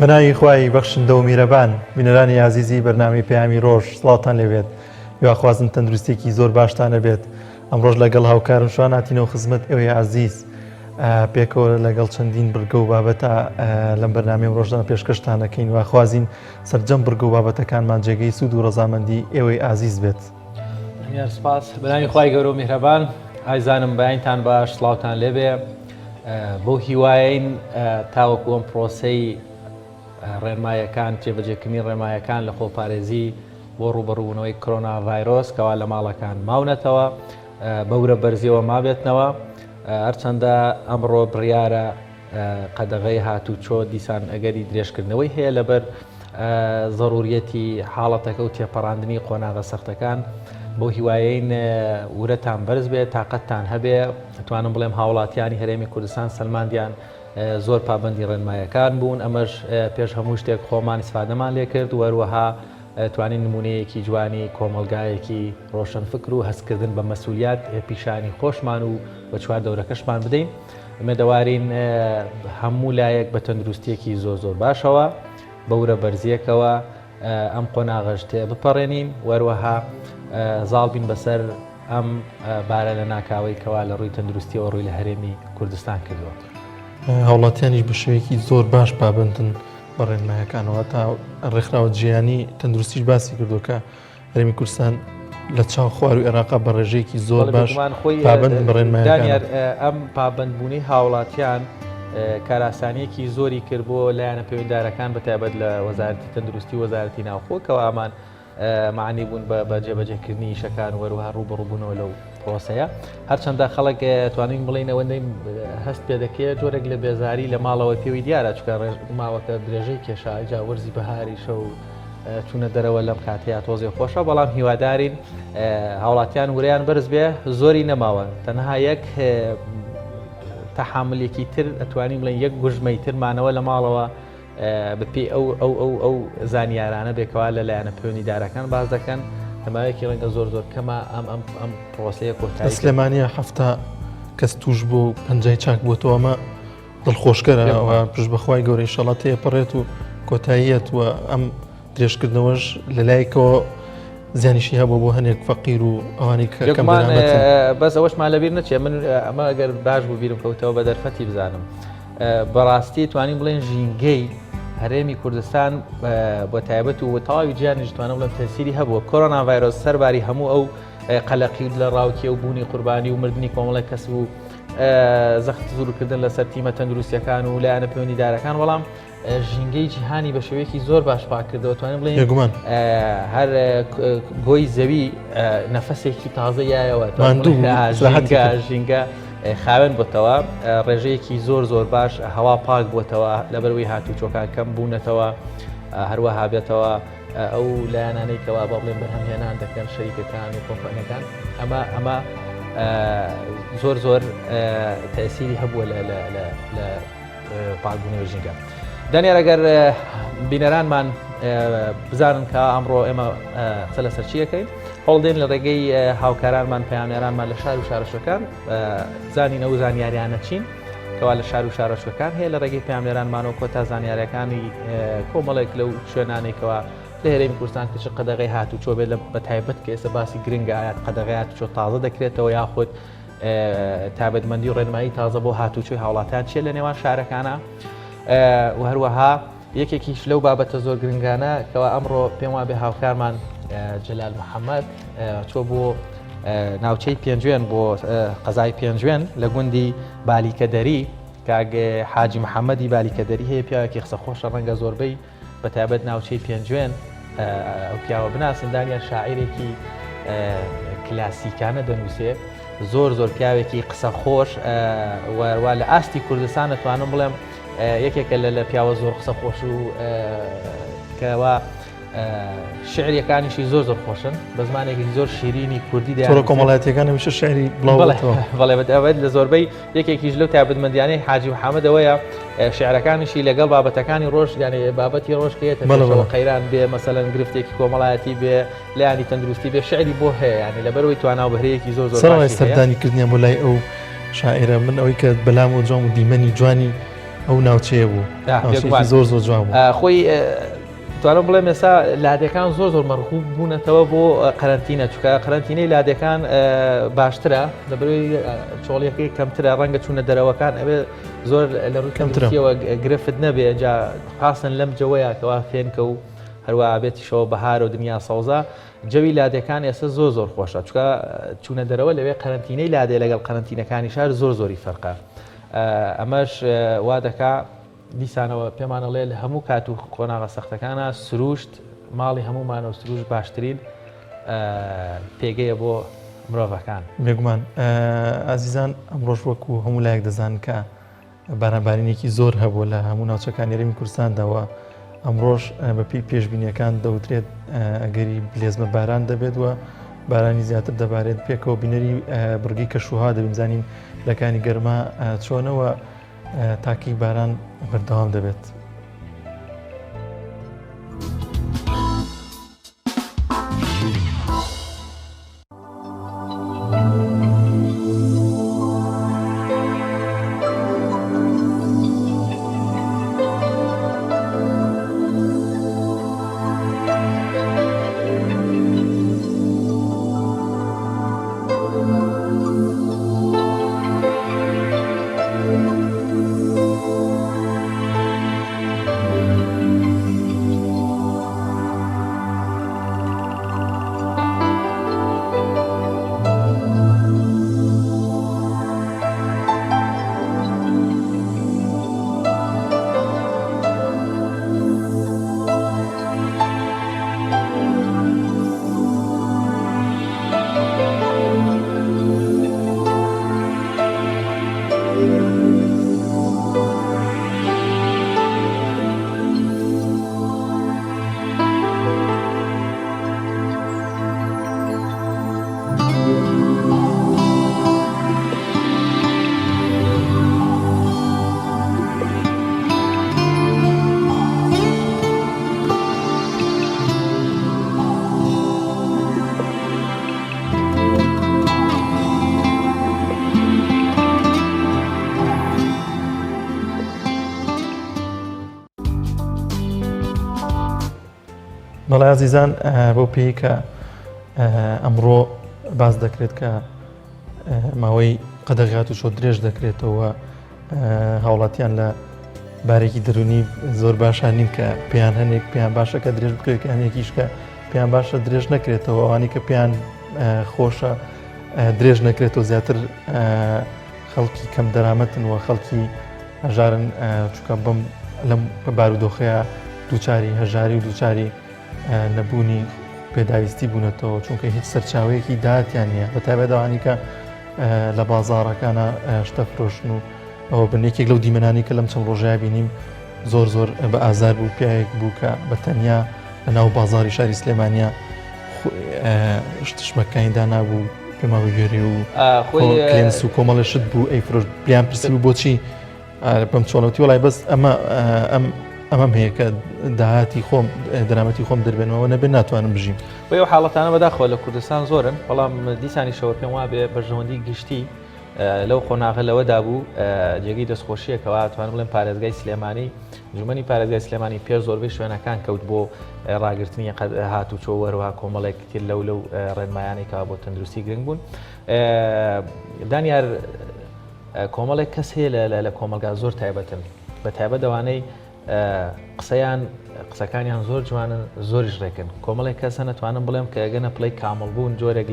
بەناوی خوای بەخشندە و میرەبان بینەرانی عزیزی بەرنامەی پەیامی ڕۆژ سڵاتان لەوێت هیواخوازم تەندروستێکی زۆر باشتانە بێت ئەمڕۆژ لەگەڵ هاوکارم شوان هاتینەوە خزمەت ئێوەی عزیز پێکەوە لەگەڵ چەندین بڕگە و بابەتە لەم بەرنامەی ئەمڕۆژدان پێشکەشتانەکەین واخوازین سەرجەم بڕگە و بابەتەکانمان جێگەی سوود و ڕەزامەندی ئێوەی عزیز بێت. سپاس بەناوی خوای گەورە و میهرەبان ئایزانم بەیانتان باش سڵاوتان لێبێ بۆ هیواین تاوەکو ئەم پرۆسەی ڕێنمایەکان جێبەجێکردنی ڕێنمایەکان لە خۆپارێزی بۆ ڕوبەڕوونەوەی کۆرۆنا ڤایرۆس کەوا لە ماڵەکان ماونەتەوە بەورە بەرزیەوە مابێتنەوە هەرچەندە ئەمڕۆ بڕیارە قەدەغەی هاتوچۆ دیسان ئەگەری درێژکردنەوەی هەیە لەبەر ضرورەتی حاڵەتەکە و تێپەڕاندنی قۆناغە سەختەکان بۆ هیوایین ورەتان بەرز بێت تااقەتتان هەبێ ئەتوانم بڵێم هاوڵاتیانی هەرێمی کوردستان سلماندیان زۆر پابندی ڕێنمایەکان بوون ئەمەش پێش هەموو شتێک خۆمان استفادەمان لێ کرد وەروەها توانین نمونەیەکی جوانی کۆمەلگایەکی ڕۆشنفکر و هەستکردن بە مەسئولیات پیشانی خۆشمان و بە چوار دەورەکەشمان بدەین ئەمەدەوارین هەموو لایەک بە تەندروستیەکی زۆر باشەوە بەورە بەرزیەکەوە ئەم قۆناغەشتێ بپەڕێنین وەروەها زاڵبین بەسەر ئەم بارە لە ناکاوەی کەوا لە ڕووی تەندروستیەوە ڕووی لە هەرێمی کوردستان کردووە. هاوڵاتیانیش بە شێوەیەکی زۆر باش پابندن بە ڕێنمایەکانەوە تا ڕێکخراوە جیهانی تەندروستیش باسی کردو کە هەرێمی کوردستان لە چاو خوار و عێراقا بە ڕێژەیەکی زۆر باش پابند بە ڕێنمایەکان. ئەم پابندبوونی هاوڵاتیان کاراسانیەکی زۆری کرد بۆ لایەنە پەیوەنددارەکان بەتایبەت لە وەزارەتی تەندروستی وەزارەتی ناوخۆکەوە ئامان معنی بوون بە جێبەجێکردنی شەکان وەروها ڕوبەڕووبوونەوە لەو پرۆسەیە هەرچەندە خەڵک توانین بڵین ئەوەندەی هەست پێ دەکرێت جۆرێک لە بێزاری لە ماڵەوە پێوی دیارە چکە ماوەکە درێژەی کێشا جا وەرزی بەهاریشە و چوونە دەرەوە لەم کاتەیە تۆزێ خۆشە بەڵام هیوادارین هاوڵاتیان وریان بەرز بێ زۆری نەماوە تەنها یەک تەحاملێکی تر ئەتوانین بڵێن یەک گوژمەی ترمانەوە لە ماڵەوە بپی ئەو زانیارانە بێکەوە لە لایەنە پەیوەندیدارەکان باز دەکەن هەماوەیەکی ڕەنگە زۆر کەمە ئەم پرۆسەیە کۆتایی سلێمانیە هەفتە کەس توش بۆ پەنجای چاک بۆتەوە ئەمە دڵخۆشکەرەوە پشت بەخوای گەورەی ئینشەڵڵا تێپەڕێت و کۆتاییەت و ئەم درێژکردنەوەش لەلایەکەوە زیانیشی هەبوو بۆ هەنێک فەقیر و ئەوانەی کەمان بەس ئەوەشمان لەبیر نەچێ من ئەمە ئەگەر باش بوو بیرم کەوتەوە بە دەرفەتی بزانم بەڕاستی توانین بڵێن ژینگەی هەرێمی کوردستان بە تایبەت و تەواوی گیانیش توانم بڵێم تەسیری هەبووە کۆرۆنا ڤایرۆس سەرباری هەموو ئەو قەلەقی لە ڕاوکێ و بوونی قوربانی و مردنی کۆمەڵێک کەس بوو زەخت زورکردن لەسەر تیمە تەندروستیەکان و لایەنە پەیوەندیدارەکان وەڵام ژینگەی جیهانی بە شێوەیەکی زۆر باش پاکردەوە توانین بڵێن هەر گۆی زەوی نەفەسێکی تازەیایەوە ژینگە خاوێن بۆتەوە ڕێژەیەکی زۆر باش هەوا پاک بۆتەوە لەبەروەی هاتوچۆکان کەم بوونەتەوە هەروەها بێتەوە ئەو لایەنانەی کەوا بە بڵێن بەرهەمهێنان دەکەن شەریکەکان و کۆمپانیەکان ئەمە زۆر تەسیری هەبووە لە پاکبوونەوەی ژینگە. دانیار ئەگەر بینەرانمان بزانن کە ئەمڕۆ ئێمە قسە لەسەر چیەکەین هەوڵدێن لە ڕێگەی هاوکارانمان پەیامێرانمان لە شار و شارەشەکان زانین ئەو زانیاریانە چین کەوا لە شار و شارەشەکان هەیە لە ڕێگەی پەیامێرانمانەوە کۆتا زانیاریەکانی کۆمەڵێک لەو شوێنانێکەوە لە هەرێمی کوردستان کە چ قەدەغەی هاتوچۆ بێت لە بەتایبەت کە ئێستا باسی گرنگە ئایا قەدەغەی هاتوچۆ تازە دەکرێتەوە یاخود تایبەتمەندی و ڕێنمایی تازە بۆ هاتوچۆی هاوڵاتیان چیە لە نێوان شارەکانە و هەروەها یەکێکیش لەو بابەتە زۆر گرنگانە کەوا ئەمڕۆ پێم وابێ هاوکارمان جەلال محەممەد چۆ بۆ ناوچەی پێنجوێن بۆ قەزای پێنجوێن لە گوندی بالیکەدەری کاگ حاجی محەممەدی بالیکەدەری هەیە پیاوێکی قسە خۆشە ڕەنگە زۆربەی بەتایبەت ناوچەی پێنجوێن ئەو پیاوە بناسندانیان شاعیرێکی کلاسیکانە دەنووسێ زۆر پیاوێکی قسە خۆش وەروە لە ئاستی کوردستان دەتوانم بڵێم یەکێکە لە پیاوە زۆر قسە خۆش و کەوا شعریەکانیشی زۆر خۆشن بە زمانێکی زۆر شیرینی کوردی تۆڕە کۆمەڵایەتیەکان هەمیشە شعری بڵێ بەتەوەت لە زۆربەی یەکێکیش لەو تایبەتمەندیانەی حاجی محەممەدەوەیە شعرەکانیشی لەگەڵ بابەتەکانی ڕۆژ یانێ بابەتی ڕۆژ کێتەوە قەیران بێ مەسەلەن گرفتێکی کۆمەڵایەتی بێ لایانی تەندروستی بێ شعری بۆ هەیە ینی لەبەرەوەی تواناو بەهرەیەکی زۆر سەردانی کردنیان بۆ لای ئەو شاعرە من ئەوەی کە بەلام و جوان و دیمەنی جوانی ئەو ناوچەیە بوو ناوچەیەکی زۆر جوان بوو خۆی توانم بڵێم ئێستا لادەکان زۆر مەرغوب بوونەتەوە بۆ قەرەنتینە چونکە قەرەنتینەی لادەکان باشترە لەبەرەوەی چۆڵیەکەی کەمترە ڕەنگە چوونە دەرەوەکان ئەوێ زۆر لە ڕووی کەمترەوە گرفت نەبێ جا پاسن لەم جەوەیە کەوا فێنکە و هەروە بێتیشەوە بەهار و دنیا سەوزە جەوی لادەکان ئێستا زۆر خۆشە چونکە چوونە دەرەوە لەوێ قەرەنتینەی لادێ لەگەڵ قەرەنتینەکانی شار زۆری فەرقە ئەمەش وا دەکا دیسانەوە پێمانەڵێ لە هەموو کات و قۆناغە سەختەکانە سروشت ماڵی هەمومانە و سروش باشترین پێگەیە بۆ مرۆڤەکان بێگومان ئازیزان ئەمڕۆژ وەکو هەموو لایەک دەزان کە بارانبارینێکی زۆر هەبوو لە هەموو ناوچەکانی هەرێمی کوردستانداوە ئەمڕۆژ بەپی پێشبینیەکان دەوترێت ئەگەری بلێزمە باران دەبێت وە بارانی زیاتر دەبارێت پێکەوە بینەری بڕگی کەشوها دەبین زانین لەکانی گەرما چۆنەوە تاکی باران بەردەوام دەبێت. بەڵێ عزیزان بۆ پێی کە ئەمڕۆ باز دەکرێت کە ماوەی قەدەغات و شۆ درێژ دەکرێتەوە هاوڵاتیان لە بارێکی دەرونی زۆر باشان نین کە پێیان هەنێک پێیان باشە کە درێژ بکرێت کە هەنێکیش کە پێیان باشە درێژ نەکرێتەوە ئەوانی کە پێیان خۆشە درێژ نەکرێتەوە زیاتر خەڵکی کەم دەرامەتن و خەڵکی هەژارن چونکە بەم لەم بارودۆخەیە دووچاری هەژاری و دووچاری نەبوونی پێداویستی بوونەتەوە چونکە هیچ سەرچاوەیەکی داهاتیان نییە بە تایبەت ئەوانی کە لە بازاڕەکانە شتە فرۆشن و ئەوە بنێکێک لەو دیمەنانی کە لەم چەند ڕۆژەیە بینیم زۆر بە ئازار بوو پیاەک بوو کە بە تەنیا لە ناو بازاڕی شاری سلێمانیا شتشمەکانیدا نابوو پێماوە گوێری و کلێنس و کۆمەڵە شت بوو ئەی فرۆش پلیان پرسی بوو بۆچی بەم چۆنەوتی وڵای بەس ئەمەم هەیە کە داهاتی خۆم دەرامەتی خۆم دەربێنەوە نەبێت ناتوانم بژیم بۆ ئەو حاڵەتانە بەداخەوە لە کوردستان زۆرن بەڵام دیسانی شەوە پێم وابێ بەرژەوەندی گشتی لەو خۆناغە لەوەدا بوو جێگەی دەستخۆشیەکەوە توانم بڵێم پارێزگای سلێمانی جومەنی پارێزگای سلێمانی پێش زۆربەی شوێنەکان کەوت بۆ ڕاگررتنی هاتوچۆ وەروها کۆمەڵێک تر لەو ڕێنمایانێکەوە بۆ تەندروستی گرنگ بوون دانیار کۆمەڵێک کەس هەیە لە کۆمەلگا زۆر تایبەتن بە تایبەت دەوانەی قسەکانیان زۆر جوانن زۆریش ڕێکن کۆمەڵێک کەسە نەتوانم بڵێم کە ئەگەنە پڵی کامەڵ بوون جۆرێک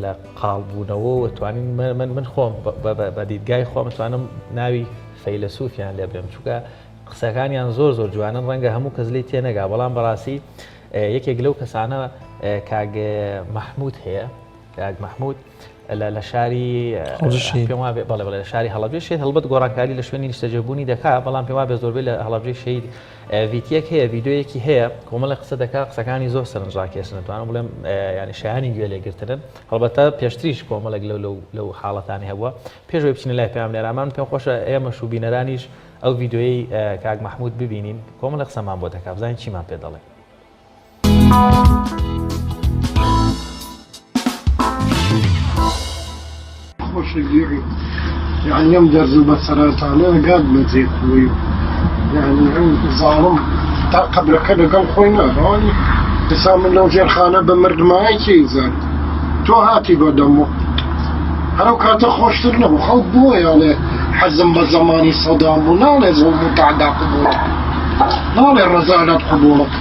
لە قاڵبوونەوە و توانین من خۆم بە دیدگای خۆم توانم ناوی فەیلسوفیان لێ بێم چونکە قسەکانیان زۆر جوانن ڕەنگە هەموو کەس لێی تێنەگا بەڵام بەڕاستی یەکێک لەو کەسانە کاگ مەحموود هەیە کاگ مەحموود لە شاری پێم وابێ بەڵێ لە شاری هەڵەبجێ شێت هەڵبەت گۆڕانکاری لە شوێنی نیشتەجێبوونی دەکا بەڵام پێم وابێ زۆربەی لە هەڵەبجێ شەید ڤیدیۆیەک هەیە ڤیدیۆیەکی هەیە کۆمەڵی قسە دەکا قسەکانی زۆر سەرنجڕاکێشن نتوانم بڵێم ینی شایانی گوێ لێگرتنن هەڵبەتە پێشتریش کۆمەڵێک لەو حاڵەتانی هەبووە پێشەوەی بچینە لای پێیان لێرامان پێم خۆشە ئێمەش و بینەرانیش ئەو ڤیدیۆی کاگ مەحموود ببینین کۆمەڵی قسەمان بۆ دەکا بزانین چیمان پێ دەڵێ. خۆشەویست يعني يوم درزوا بسرات أنا قاد مزيد خوي يعني ظالم تا قبل كده قال خوينا راني بسام لو جا الخانة بمرد معي شيزان تو هاتي قدامه هلو كانت خوش ترنبو خلط بوي على حزم بزماني صدام ونالي ظلم تعدى قبولك نالي رزالة قبولك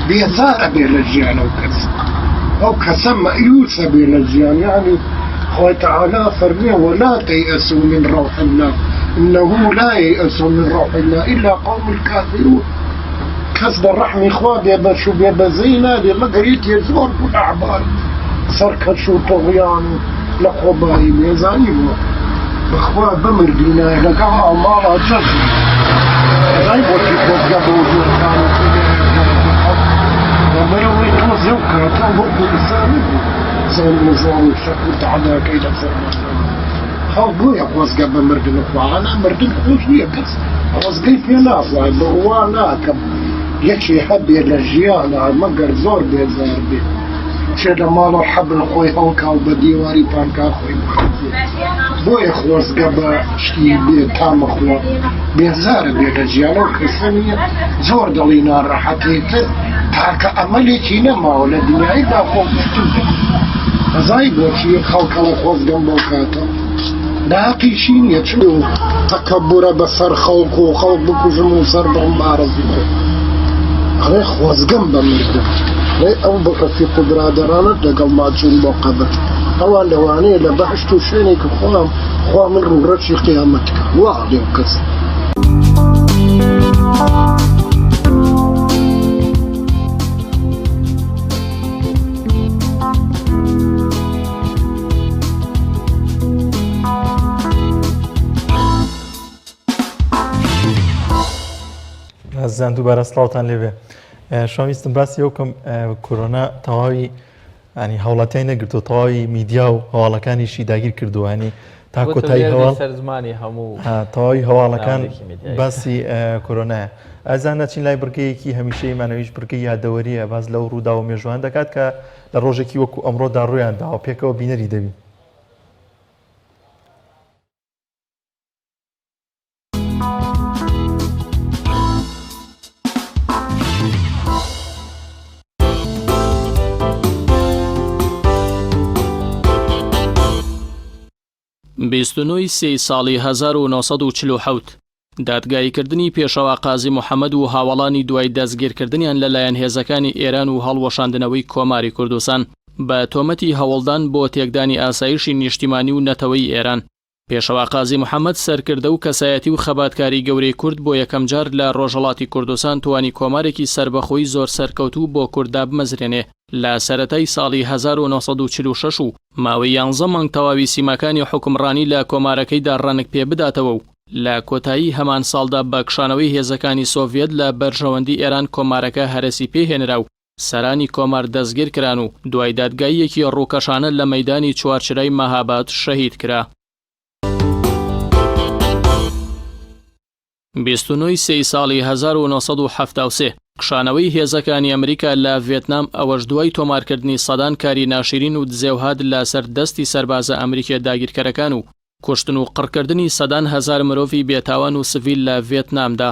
بيزار بيرجعنا وكذا أو كسم يوسى بيرجعنا يعني خوي تعالى فرمي ولا تيأسوا من روح الله إنه لا ييأس من روح الله إلا قوم الكافرون كسب الرحم إخوة بيبا شو بيبا زينة بيبا قريت يزور بالأعبال سركة شو طغيان لقبائل يزايبوا بخوا بمردينا لقاها مالا جزء غيبوا تيكوز قبوا جوكانوا ومروي توزيوكا تنبض بسانه زين نظام شكو تعالى كيدا فرمسان خلقوا يقوز قبل مردن أخوة أنا مردن خوشية بس أوز قيف يناف هو ناكب يكشي حبي الرجيان مقر زور بيزار بي شيدا مالو حبل خوي هوكا وبديواري بانكا خوي بخلصي بوي خوز قبل شتي بي تام أخوة بيزار بي الرجيان وكسانية زور دلينا راحتيت تاكا أمالي تينا ما ولدني عيدا خوف مشتوزة زايد وشي خلق الله خوز قبل كاتا باقي شين يتشلو تكبر بصر خلق وخلق بكجمو صر بغمبارز غير خوز قنبا مرده غير أو بقى في قدرة درانة لقل ما تشون موقبة طوال لواني لبحشتو شينيك خوام من رورتش قيامتك واعدي وكس عزیزان دووبارە سڵاوتان لێبێ شما ویستم باسی ئەوکەم کۆرۆنا تەواوی ینی هەوڵاتیان نەگرتو تەواوی میدیا و هەواڵەکانیشی داگیر کردووە ینی تا کۆتایی هەواڵ سەرزمانی هەموو تەواوی هەواڵەکان باسی کۆرۆنایە ئازان نەچین لای بڕگەیەکی هەمیشەی مانەویش بڕگەی یادەوەریە باز لەو ڕوودا و مێژوان دەکات کە لە ڕۆژێکی وەکو ئەمڕۆدا ڕوویان داوە پێکەوە بینەری دەبین. بیستونۆی سێ ساڵی 1940 دادگاییکردنی پێشەوا قازی محەممەد و هاوڵانی دوای دەستگیرکردنیان لەلایەن هێزەکانی ئێران و هەڵوەشاندنەوەی کۆماری کوردستان بە تۆمەتی هەوڵدان بۆ تێکدانی ئاسایشی نیشتیمانی و نەتەوەی ئێران. پێشەوا قازی محەممەد سەرکردە و کەسایەتی و خەباتکاری گەورەی کورد بۆ یەکەم جار لە ڕۆژهەڵاتی کوردستان توانی کۆمارێکی سربەخۆی زۆر سەرکەوتوو بۆ کووردا بمەزرێنێ لە سەرەتای ساڵی 1946 و ماوەی 11 مانگ تەواوی سیمەکانی حکومڕانی لە کۆمارەکەیدا ڕەنگ پێ بداتەوە و لە کۆتایی هەمان ساڵدا بە کشانەوەی هێزەکانی سۆڤێت لە بەرژەوەندی ئێران کۆمارەکە هەرەسی پێهێنرا و سەرانی کۆمار دەستگیر کران و دوای دادگاییەکی ڕووکەشانە لە مەیدانی چوارچرای مەهاباد شەهید کرا. 29 سێ ساڵی 1970 کشانەوەی هێزەکانی ئەمریکا لە ڤێتنام ئەوەش دوای تۆمارکردنی سەدان کاری ناشرین و دزێوهات لە سەر دەستی سەربازە ئەمریکای داگیرکەرەکان و کوشتن و قڕکردنی سەدان هەزار مرۆڤی بێتاوان و سڤیل لە ڤێتنامدا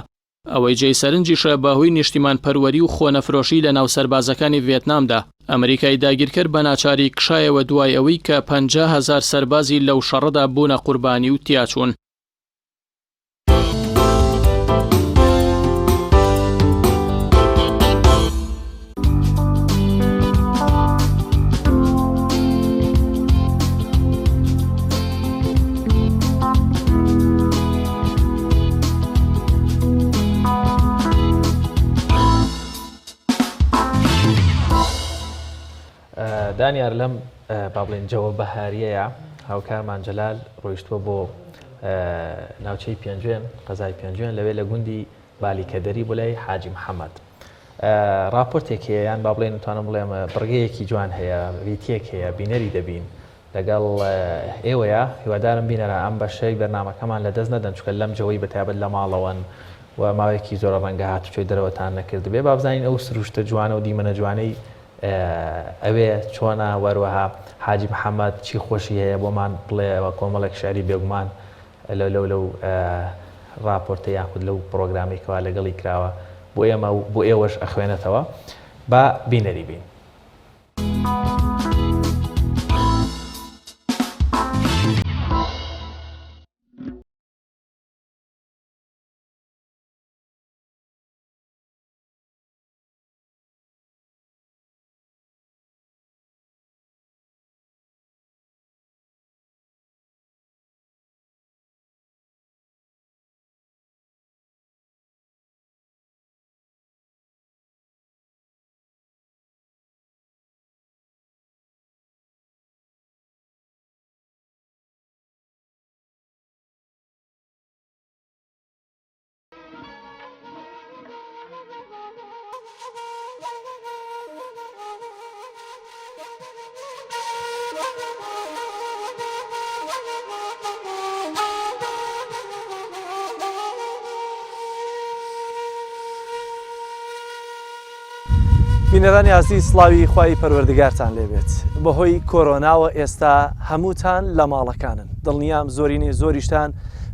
ئەوەی جێی سەرنجیشە بەهۆی نیشتیمان پەروەری و خۆنەفرۆشی لە ناو سەربازەکانی ڤێتنامدا ئەمریکای داگیرکەر بە ناچاری کشایەوە دوای ئەوەی کە 50,000 سەربازی لەو شەڕەدا بوونە قوربانی و تیاچوون. دانیار لەم با بڵێن جەوە بەهاریەیە هاوکارمان جەلال ڕۆیشتووە بۆ ناوچەی پێنجوێن قەزای پێنجوێن لەوێ لە گوندی بالیکەدەری بۆ لای حاجی محەممەد راپۆرتێک هەیە یان با بڵێن توانم بڵێم بڕگەیەکی جوان هەیە ڤیتیەک هەیە بینەری دەبین لەگەڵ ئێوەیە هیوادارم بینەرە ئەم بەشەی بەرنامەکەمان لە دەست نەدەن چکە لەم جەوەی بەتایبەت لە ماڵەوەن و ماوەیەکی زۆر ڕەنگە هاتوچۆی دەرەوەتان نەکرد بێ با بزانین ئەو سروشتە جوانە و دیمەنە جوانەی ئەوێ چۆنە وەروەها حاجی محەممەد چی خۆشی هەیە بۆمان بڵێەوە کۆمەڵێک شاری بێگومان لەو راپۆرتە یاخود لەو پرۆگرامێکەوە لەگەڵی کراوە بۆ ئێمە و بۆ ئێوەش ئەخوێنێتەوە با بینەری بین. بینەرانی عزیز سڵاوی خوای پەروەردگارتان لێبێت. بەهۆی کۆرۆناوە ئێستا هەمووتان لە ماڵەکانن. دڵنیام زۆرینێ زۆریشتان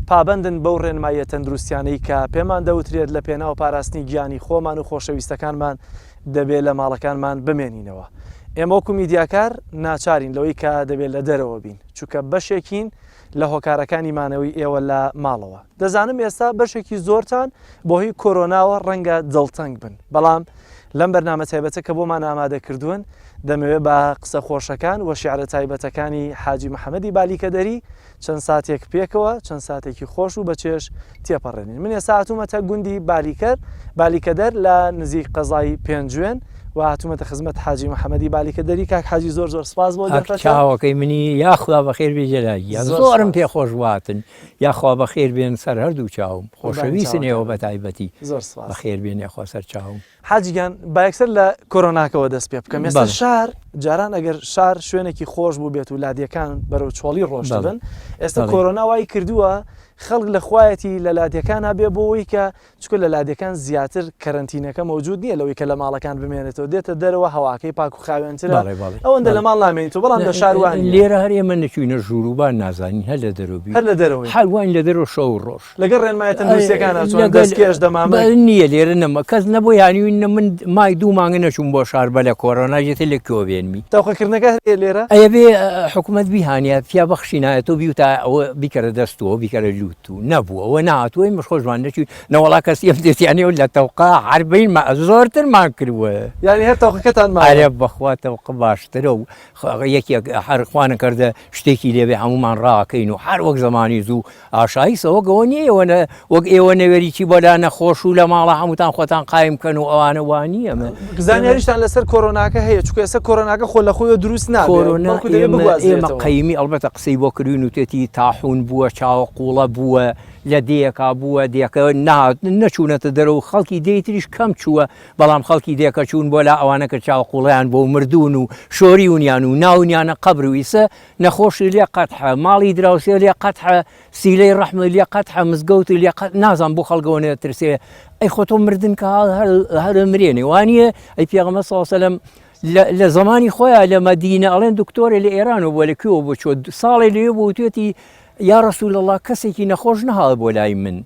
پابندن بەو ڕێنمایە تەندروستیانەی کە پێمان دەوترێت لە پێناو پاراستنی گیانی خۆمان و خۆشەویستەکانمان دەبێت لە ماڵەکانمان بمێنینەوە. ئێمە وەکو میدیاکار ناچارین لەوەی کە دەبێت لە دەرەوە بین، چونکە بەشێکین لە هۆکارەکانی مانەوەی ئێوە لە ماڵەوە. دەزانم ئێستا بەشێکی زۆرتان بەهۆی کۆرۆناوە ڕەنگە دڵتەنگ بن، بەڵام لەم بەرنامە تایبەتە کە بۆمان ئامادە کردوون دەمەوێت بە قسە خۆشەکان و شیعرە تایبەتەکانی حاجی محەممەدی بالیکەدەری چەند ساتێک پێکەوە چەند ساتێکی خۆش و بەچێش تێپەڕێنین. من ێستا هاتوومەتە گوندی بالیکەدەر لە نزیک قەزای پێنجوێن و هاتوومەتە خزمەت حاجی محەممەدی بالیکەدەری. کاک حاجی زۆر سپاس بۆ چاوەکەی منی یاخوا بەخێر بێژەلایی زۆرم پێ خۆش واتن یاخوا بەخێر بێن سەر هەردوو چاوم خۆشەویستن ئێوە بە تایبەتی زۆر بەخێر بێن یاخوا سەر چاوم. حاجیگان بایەکسەر لە کۆرۆناکەوە دەست پێ بکەم. ئێستا شار جاران ئەگەر شار شوێنێکی خۆش بوو بێت و لادیەکان بەرەو چۆڵی ڕۆشت بن، ئێستا کۆرۆنا وای کردووە خەڵک لە خوایەتی لە لادیەکان هەبێ بۆەوەی کە چکە لە لادیەکان زیاتر کەرنتینەکە مەوجود نییە لەوەی کە لە ماڵەکان بمێنێتەوە دێتە دەرەوە هەواکەی پاک و خاوێنترە ئەوەندە لە ماڵ نامێنیتەوە. بەڵام لە شاروان لێرە هەر ئێمە نەچوینە ژووربان نازانین هەر لە دەرەوەبی هەر لە دەرەوەی هەروان لە دەرەوە شەو ڕۆژ لەگەڵ ڕێنمایە تەندروستیەکانە چۆن دەستکێش دەمامە نییە لێرە نەمە کەس نەبوو یانیوین من مای دوو مانگە نەچوون بۆ شار بە لە کۆرۆناژێتە لە کۆڤێنمی تاوخەکردنەکە لێرە ئەیە بێ حکوومەت بیهانە پیا بەخشینایەتەوە بیوتا ئەوە بیکەرە دەستەوە بیکەرە لوت و نەبووەوە ناتوەی مش خۆشمان نەچوی نەوەڵا کەسی ئەم دێتیانێ و لە تەوقا حربین زۆرترمان کردووە یعنی هەر تاوخەکەتان مارێ بەخوا تەوقە باشترە و یەکێک هەرخواانە کردە شتێکی لێبێ هەمومان ڕاکەین و هەر وەک زمانی زوو ئاشاییسەوە گەوە نیە وەک ئێوە نەوەریی بۆلا نەخۆش و لە ماڵە هەمووتان خۆتان قایم کەن و ئەوانە وانیە زانیاریشتان لەسەر کۆرۆناکە هەیە چکە ئێستا کۆرۆناکە خۆ لە خۆی دروست نابێت ئێمە قەیمی ئەڵبەتە قسەی بۆ کردوین و تێتی تاحون بووە چاوە قوڵە بووە لە دێکا بووە دێکە نەچوونەتە دەرەوە خەڵکی دەیتریش کەم چووە بەڵام خەڵکی دێکە چوون بۆ لا ئەوانە کە چاو قوڵیان بۆ مردوون و شۆری ونیان و ناونیانە قەبر و ئیسە نەخۆشی لێ قەتحە ماڵی دراوسێ لێ قەتحە سیلەی ڕەحمە لێ قەتحە مزگەوتی لێ نازان بۆ خەڵگەوە ترسێ ئەی خۆتۆ مردن کە هەر مرێنێ وانییە ئەی پێغەمبەر صلی الله علیه و سلم لە زمانی خۆیان لە مەدینە ئەڵێن دکتۆرە لە ئێران و بۆ لەکوێوە بۆ چۆ ساڵی لێ بوو توێتی یا رسول الله کەسێکی نەخۆش نەهاڵ بۆ لای من.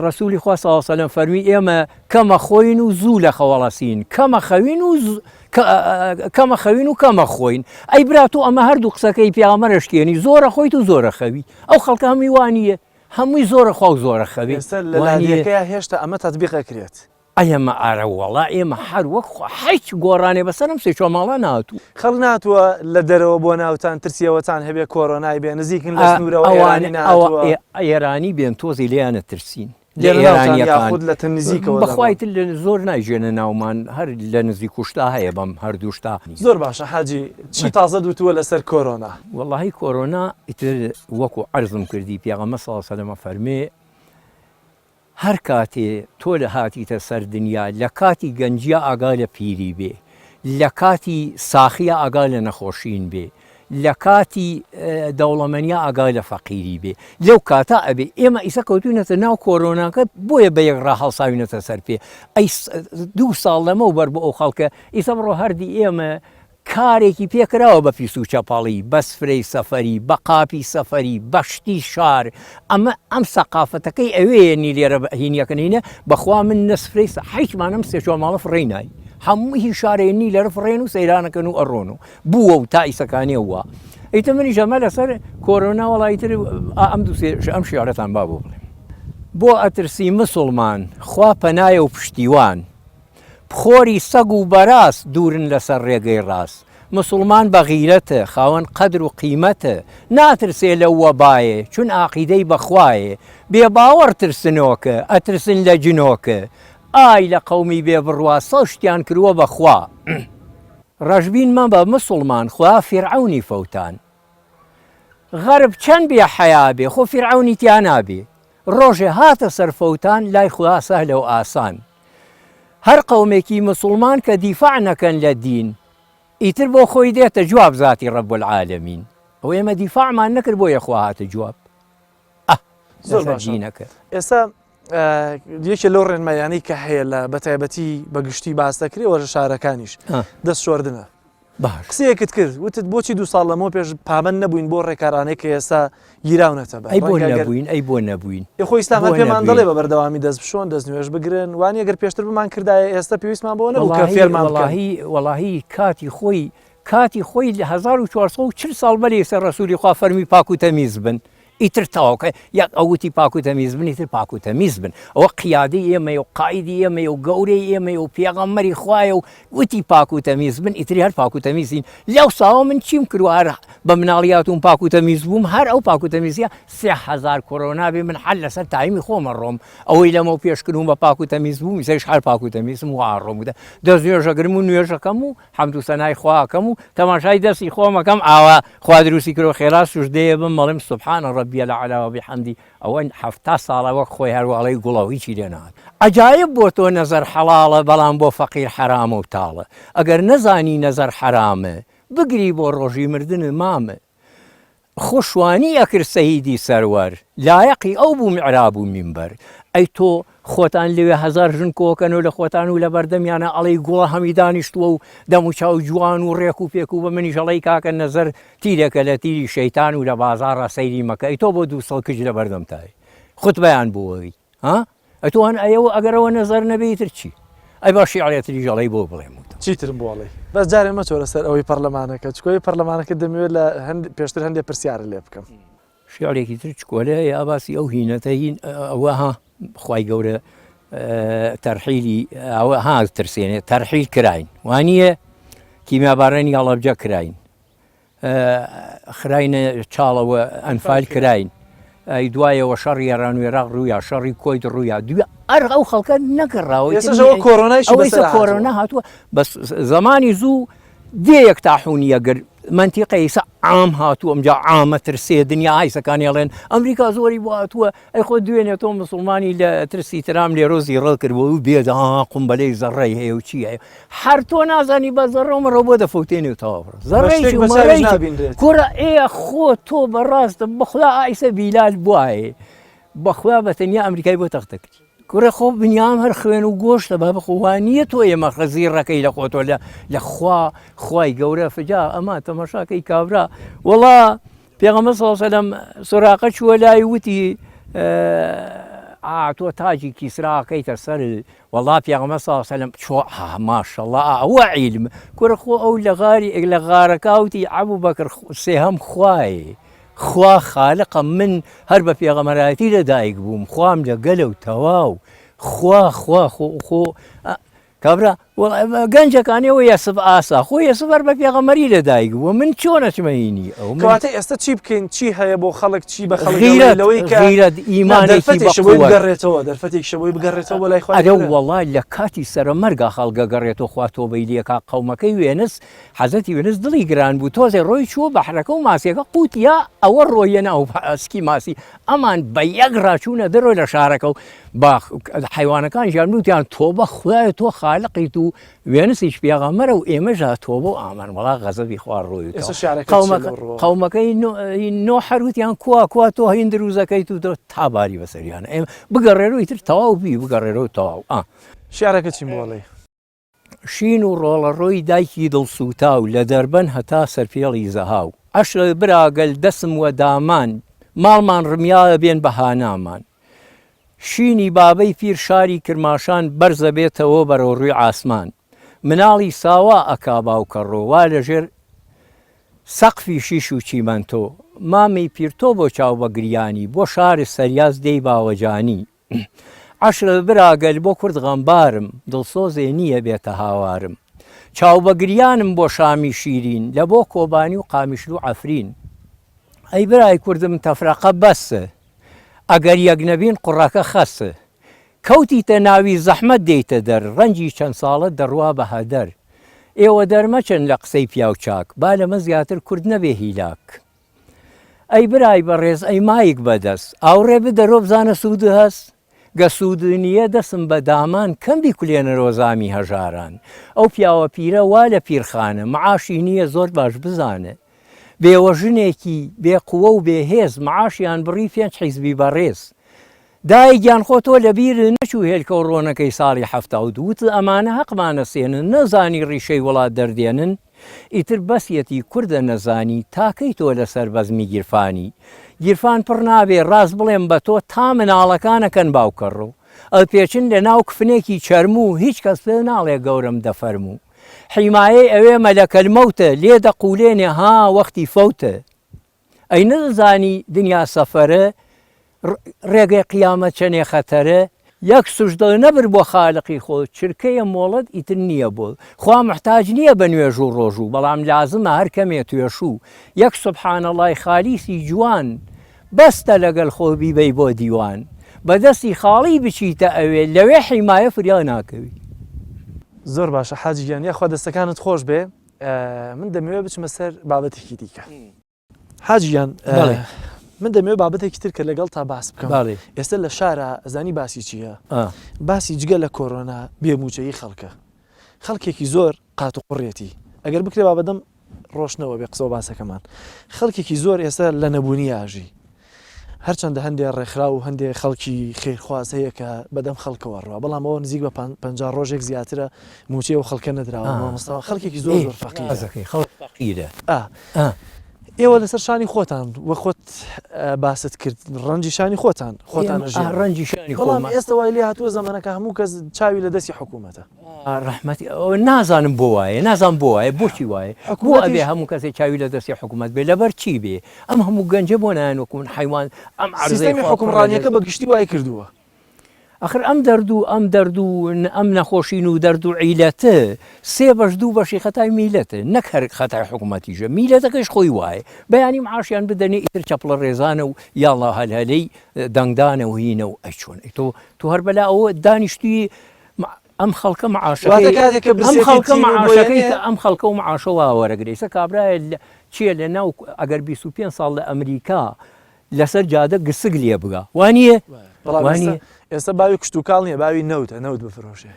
ڕسوولی خوا صلی الله علیه و سلم فەرمی ئێمە کەمە خۆین و زوو لە خەوەڵەسین کەمە خەوین و کەمە خۆین ئەی برا تۆ ئەمە هەردوو قسەکەی پیامەرشکێنی زۆرە خۆیت و زۆرە خەوی ئەو خەڵکە هەمووی وانییە هەمووی زۆرە خوا و زۆرە خەوی لەلایەکەیە هێشتا ئەمە تەطبیقەکرێت. ئەمە ئارەوەڵا ئێمە هەر وەک هیچ گۆڕانێ بەسەرم سێ ماڵە ناتوو خەڵ ناتووە لە دەرەوە بۆ ناوتان ترسیەوەتان هەبێ کۆرۆنای بێ نزیکن لە سنوورەوە ئێرانی بێن تۆزی لیانە ترسین لێرانیخود لە تەنزیکەوە بەخوایت زۆر نایژێنە ناومان هەر لە نزیک کوشتا هەیە بەم هەردووشتا زۆر باشە حاجی چی تازە دوتووە لەسەر کۆرۆنا وەڵاهی کۆرۆنا ئیتر وەکو عەرزم کردی پێغەمبەر صلی الله علیه و سلم فەرمێ هەر کاتێ تۆ لە هاتیتە سەر دنیا لە کاتی گەنجیا ئاگا لە پیری بێ لە کاتی ساخیە ئاگا لە نەخۆشین بێ لە کاتی دەوڵەمەنیا ئاگا لە فەقیری بێ لەو کاتە ئەبێ ئێمە ئیسە کەوتوینەتە ناو کۆرۆناکە بۆیە بە یەک ڕاهەڵساوینەتە سەر پێ ئەی 2 ساڵ لەمە و بەر بۆ ئەو خەڵکە ئیسە بڕۆ هەردی ئێمە کارێکی پێکراوە بە پیس و چەپەڵی بە سفرەی سەفەری بە قاپی سەفەری بەشتی شار ئەم سەقافەتەکەی ئەوەیەنی لێرە هینیەکەنینە بەخوا من نەسفرەی حیچمانم سێچوە ماڵە فڕێنای هەموو هی شارێنی لەرە فڕێن و سەیرانەکەن و ئەڕۆن و بووە و تا ئیسەکانی وە ئیتە منی ژەمە لەسەر کۆرۆنا وڵایتر ئەم شیارەتان با بۆ بڵێ بۆ ئەترسی مسڵمان خوا پەنایە و پشتیوان خۆری سەگ و بەراست دوورن لەسەر ڕێگەی ڕاست مسلمان بە غیرەتە خاوەن قەدر و قیمەتە ناترسێ لە وەبایە چون عەقیدەی بەخوایە بێباوەڕ ترسنۆکە ئەترسن لە جنۆکە ئای لە قەومی بێ بڕوا سەڵ شتیان کردووە بەخوا ڕەشبینمان بە مسلمان خوا فیرعەونی فەوتان غەرب چەند بێ حەیا بێ خۆ فیرعەونی تیا نابێ ڕۆژێ هاتە سەر فەوتان لای خوا سەهلە و ئاسان هەر قەومێکی مسلمان کە دیفاع نەکەن لە دین ئیتر بۆ خۆی دێتە جواب ذاتی ڕەب العالەمین ئەو ئێمە دیفاعمان نەکرد بۆ یەخوا هاتە جواب زۆر باشینەکە ئێستا یەکێ لەو ڕێنمایانەی کە هەیە لە بەتایبەتی بەگشتی باس دەکرێت وەرە شارەکانیش دەست شۆردنە باش قسەیەکت کرد وتت بۆچی 2 ساڵ لەمەوە پێش پابەند نەبووین بۆ ڕێکارانەی کە ئێستا گیراونەتە ئەی بۆ نەبووین خۆی ئیسلام هەر پێمان دەڵێ بە بەردەوامی دەست بشۆن دەست نوێژ بگرن وانی ئەگەر پێشتر بمان کردایە ئێستا پێویستمان بۆ نەبوو کە فێرمان وەڵاهی کاتی خۆی لە 1440 ساڵ بەلێ سەر ڕەسوولی خوا فەرمی پاک و تەمیز بن ئیتر تەواوکە یەک ئەوتی پاک و تەمیز بن ئیتر پاک و تەمیز بن ئەوە قیادی ئێمە و قایدی ئێمە و گەورەی ئێمە و پێغەمبەری خوایە و وتی پاک و تەمیز بن ئیتری هەر پاک و تەمیزین لەو ساوە من چیم کردووە هەر بە مناڵیاتم پاک و تەمیز بووم هەر ئەو پاک و تەمیزیە 3000 کۆرۆنا بێ من حەل لەسەر تایمی خۆمە ڕۆم ئەوەی لەمە پێشکردوم بە پاک و تەمیز بووم میسەش هەر پاک و تەمیزم وا ڕۆمدا دەست نوێژەگرم و نوێژەکەم و حەمد و سەنای خواکەم و تەماشای دەستی خۆمەکەم ئاوا خوا دروستی کردەوە خێرا سوژدەیە بم مەڵێم سوبحانە ڕەبی الأعلا وبحەمدی ئەوە 70 ساڵە وەک خۆی هەروەڵی گوڵە هیچی لێ نهات عەجایب بۆ تۆ نەزەر حەڵاڵە بەڵام بۆ فەقیر حەرامە و تاڵە ئەگەر نەزانی نەزەر حەرامە بگری بۆ ڕۆژی مردن مامە خوشوانی ئەکرد سەییدی سەروەر لایەقی ئەو بوو میعراب و مینبەر ئەی تۆ خۆتان لەوێ 1000 ژن کۆکەن و لە خۆتان و لە بەردەمیانە ئەڵەی گوڵە هەمی دانیشتووە و دەم و چاو جوان و ڕێک و پێک و بە منیش ئەڵەی کاکە نەزەر تیرێکە لە تیری شەیتان و لە بازاڕە سەیری مەکە ئەی تۆ بۆ 2 ساڵ کچ لە بەردەم تای خوتبەیان بۆەوەی ئەتوان ئەوە ئەگەرەوە نەزەر نەبێتتر چی ئەی باش شیعرێتری ژەڵەی بۆ بڵێم چیترم بۆڵێ بەس جارێ مەچۆ لەسەر ئەوەی پەرلەمانەکە چکۆی پەرلەمانەکە دەمەوێت لە پێشتر هەندێک پرسیارە لێ بکەم شیعرێکی تر چکۆلە یا باسی ئەو هینەتە هین ئەوە ها خوای گەورە تەرحیلی ئەوە ها ترسێنێ تەرحیل کراین وانییە کیمیابارانی هەڵەبجە کراین خراینە چاڵەوە ئەنفال کراین ئەی دوایەوە شەڕی ێرانوێراق ڕوویا شەڕی کۆیت ڕوویا دوێ ئەر ئەو خەڵکە نەگەڕاوە کۆرۆنا هاتووە بە زمانی زوو دێیەک تاحونیەگەر منتیقەی سە عام هاتووە ئەمجا عامە ترسێ دنیا ئایسەکانی ئەڵێن ئەمریکا زۆری بۆ هاتووە ئەی خۆ دوێنێتەوە مسلمانی لە ترسی ترام لێ ڕۆزی ڕڵ کردەوە و بێدا قومبەلەی زەڕەی هەیە و چی هەیە هەر تۆ نازانی بە زەڕۆمەڕەوە بۆ دەفەوتێنێتەوە زەڕێکی کوڕە ئێ خۆ تۆ بەڕاستە بەخدا ئایسە بیلال بواە بەخوا بەتەنیا ئەمریکای بۆ تەختەکردی کوڕە خۆ بنیام هەر خوێن و گۆشتە بە بەخۆوانیە تۆ ئێمە خەزیڕەکەی لە خۆتۆ لە خوای گەورە فجا ئەمە تەماشاکەی کابرا وەڵا پێغەمبەر صلی الله علیه و سلم سوراقە چووە لای وتی تۆ تاجی کیسراکەیتە سەر وەڵا پێغەمبەر صلی الله علیه و سلم ماشەڵڵا ئەوە عیلم کوڕە خۆ ئەو لە غارەکەوتی عەبوبەکر سێهەم خوایە خوا خالقە من هەر بە پێغەمبەرایەتی لەدایک بووم خوام لەگەلە و تەواو خوا کابرا گەنجەکانیەوە یەسف ئاسا خۆ یەسف هەر بە پێغەمبەری لەدایک بووە من چۆن ئەچمەینی کەواتە ئێستا چی بکەین چی هەیە بۆ خەڵک چی بە خەڵکەوەی غیرەت ئیمانێکی بگەڕێتەوە دەرفەتێک شەوەی بگەڕێتەوە بۆ لای ئەرە وەڵای لە کاتی سەرە مەرگا خەڵگە گەڕێتەوە خوا تۆبەی لێکا قەومەکەی وێنس حەزەتی وێنس دڵی گران بوو تۆزێ ڕۆی چووە بەحرەکە و ماسیەکە قوتیا ئەوە ڕۆیە ناو ئەسکی ماسی ئەمان بە یەک ڕاچوونە دەرۆی لە شارەکە و با حیوانەکان ژیان وتیان تۆ بە خوایە تۆ خالقیت و وێنسیش پێغەمبەرە و ئێمەژا تۆ بۆ ئامان وەڵا غەزەبی خوا ڕۆی قەومەکەی نۆ حەروتیان کوا تۆ هین دروزەکەیت و تاباری بەسەریانە ئێمە بگەڕێرەوەی تر تەواو بی بگەڕێرەوە تەواو شیعرەکە چیم بۆڵێ شین و ڕۆڵەڕۆی دایکی دڵسووتاو لە دەربەن هەتا سەرپێڵی زەهاو عەشرە براگەل دەسم وە دامان ماڵمان ڕمیایە بێن بەهانامان شینی بابەی پیر شاری کرماشان بەرزە بێتەوە بەرەو ڕووی ئاسمان مناڵی ساوا ئەکا باوکەڕۆوا لەژێر سەقفی شیش و چیمەنتۆ مامی پیرتۆ بۆ چاو بە گریانی بۆ شارە سەریاز دەی باوەجانی عەشرە براگەل بۆ کورد غەمبارم دڵسۆزێ نییە بێتە هاوارم چاو بە گریانم بۆ شامی شیرین لە بۆ کۆبانی و قامیشل و عەفرین ئەی برای کوردم تەفرەقە بەسە ئەگەر یەک نەبین قوڕەکە خەسە کەوتیتە ناوی زەحمەت دێیتە دەر ڕەنجی چەند ساڵە دەڕوا بە هەدەر ئێوە دەرمەچن لە قسەی پیاو چاک با لەمە زیاتر کورد نەبێ هیلاک ئەی برای بەڕێز ئەی مایک بەدەست ئاوڕێ بدەرۆ بزانە سوود هەست گە سوود نییە دەسم بە دامان کەم بیکولێنە ڕۆزامی هەژاران ئەو پیاوە پیرە وا لە پیرخانە معاشی نییە زۆر باش بزانە بێوەژنێکی بێقووە و بێهێز معاشیان بڕی پێنج حیزبی بەڕێز دایگیان خۆ تۆ لە بیر نەچوو هێلکە و ڕۆنەکەی ساڵی هەفتە و دووت ئەمانە حەقمانە سێنن نەزانی ڕیشەی وڵات دەردێنن ئیتر بەسیەتی کووردە نەزانی تاکەی تۆ لەسەر بەزمی گیرفانی گیرفان پڕ نابێ ڕاست بڵێم بە تۆ تا مناڵەکانەکەن باوکەڕۆ ئەڵپێچن لە ناو کفنێکی چەرموو هیچ کەس پێ ناڵێ گەورم دەفەرموو حیمایەی ئەوێ مەلەکەل مەوتە لێ دەقولێنێ ها وەختی فەوتە ئەی نەزانی دنیا سەفەرە ڕێگەی قیامەت چەنێ خەتەرە یەک سوژدە نەبر بۆ خالقی خۆ چرکەیە مۆڵەت ئیتر نییە بۆ خوا محتاج نییە بە نوێژ و ڕۆژ و بەڵام لازمە هەر کەمێ توێشوو یەک سوبحانەڵای خالیسی جوان بەستە لەگەڵ خۆ بیبەی بۆ دیوان بەدەستی خاڵی بچیتە ئەوێ لەوێ حیمایە فریا ناکەوی زۆر باشە حاجیگیان یاخوا دەستەکانت خۆش بێ من دەمەوێت بچمە سەر بابەتێکی دیکە حاجیان من دەمەوێت بابەتێکی تر کە لەگەڵ تا باس بکەم ئێستا لە شارە ئەزانی باسی چییە باسی جگە لە کۆرۆنا بێموچەیی خەڵکە خەڵکێکی زۆر قات و قوڕێتی ئەگەر بکرێ بابەدەم ڕۆشنەوە بێ قسە و باسەکەمان خەڵکێکی زۆر ئێستا لە نەبوونی ئاژی هەرچەندە هەندێک ڕێکخرا و هەندێک خەڵکی خێرخواز هەیە کە بەدەم خەڵکەوە ڕوا بەڵام ئەوە نزیک بە 50 ڕۆژێک زیاترە موچێ و خەڵکە نەدراوە مەستەوە خەڵکێکی زۆر زۆر فەقیرە ئێوە لەسەر شانی خۆتان وە خۆت باست کرد ڕەنجی شانی خۆتان ڕەنجی شانی بەڵام ئێستا وای لێ هاتووە زەمانەکە هەموو کەس چاوی لە دەستی حکوومەتە ڕەحمەتی نازانم بۆ وایە نازان بۆ وایە بۆچی وایە بۆ ئەبێ هەموو کەسێک چاوی لە دەستی حکوومەت بێ لەبەر چی بێ ئەم هەموو گەنجە بۆ نایەنوەکوون حیوان ئەم سیستەمی حکومڕانیەکە بە گشتی وای کردووە ئەخر ئەم دەردوو ئەم نەخۆشین و دەرد و عیلەتە سێ بەش دوو بەشی خەتای میلەتە نەک هەر خەتای حکوومەتیژە میلەتەکەش خۆی وایە بەیانی معاشیان بدەنێ ئیتر چەپڵە ڕێزانە و یاڵا هەلهەلەی دەنگدانە و هینە و ئەچۆن تۆ هەر بەلا ئەوە دانیشتوی ئەم خەڵکە معاشەکەی ئەم خەڵکە و معاشەوە وەرەگرێسە کابرایە چییە لە ناو ئەگەر 25 ساڵ لە ئەمریکا لەسەر جادە گسگ لێ بگا وانییە ئێستا باوی کشتتوکاڵ نییە باوی نەوتە نەوت بفرۆشێ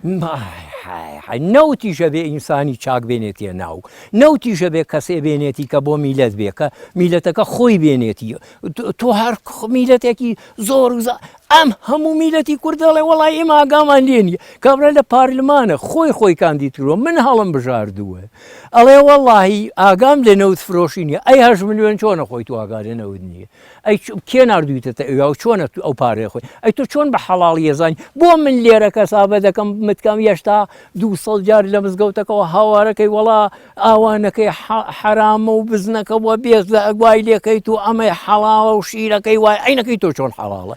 نەوتیشە بێ ئینسانی چاک بێنێتیە ناو نەوتیشە بێ کەسێ بێنێتی کە بۆ میلەت بێ کە میلەتەکە خۆی بێنێتی تۆ هەر میلەتێکی زۆر ئەم هەموو میلەتی کوردەڵێ وڵای ئێمە ئاگامان لێنیە کابرا لە پارلمانە خۆی کاندیدکردووە من هەڵم بژاردووە ئەڵێ وەڵاهی ئاگام لە نەوت فرۆشی نیە ئەی 8 ملیۆن چۆنە خۆی تو ئاگا لە نەوت نییە ئەی کێ نردویتە ئەویا و چۆنە ئەو پارێ خۆی ئەی تۆ چۆن بە حەڵاڵی ێزانی بۆ من لێرە کەسابە دەکەم متکەم هێشتا 200 جار لە مزگەوتەکەەوە هاوارەکەی وەڵا ئاوانەکەی حرامە و بزنەکە بووە بێز لە ئەگوای لێکەیت و ئەمەی حەڵاڵە و شیرەکەی وای ئەینەکەی تۆ چۆن حەڵاڵە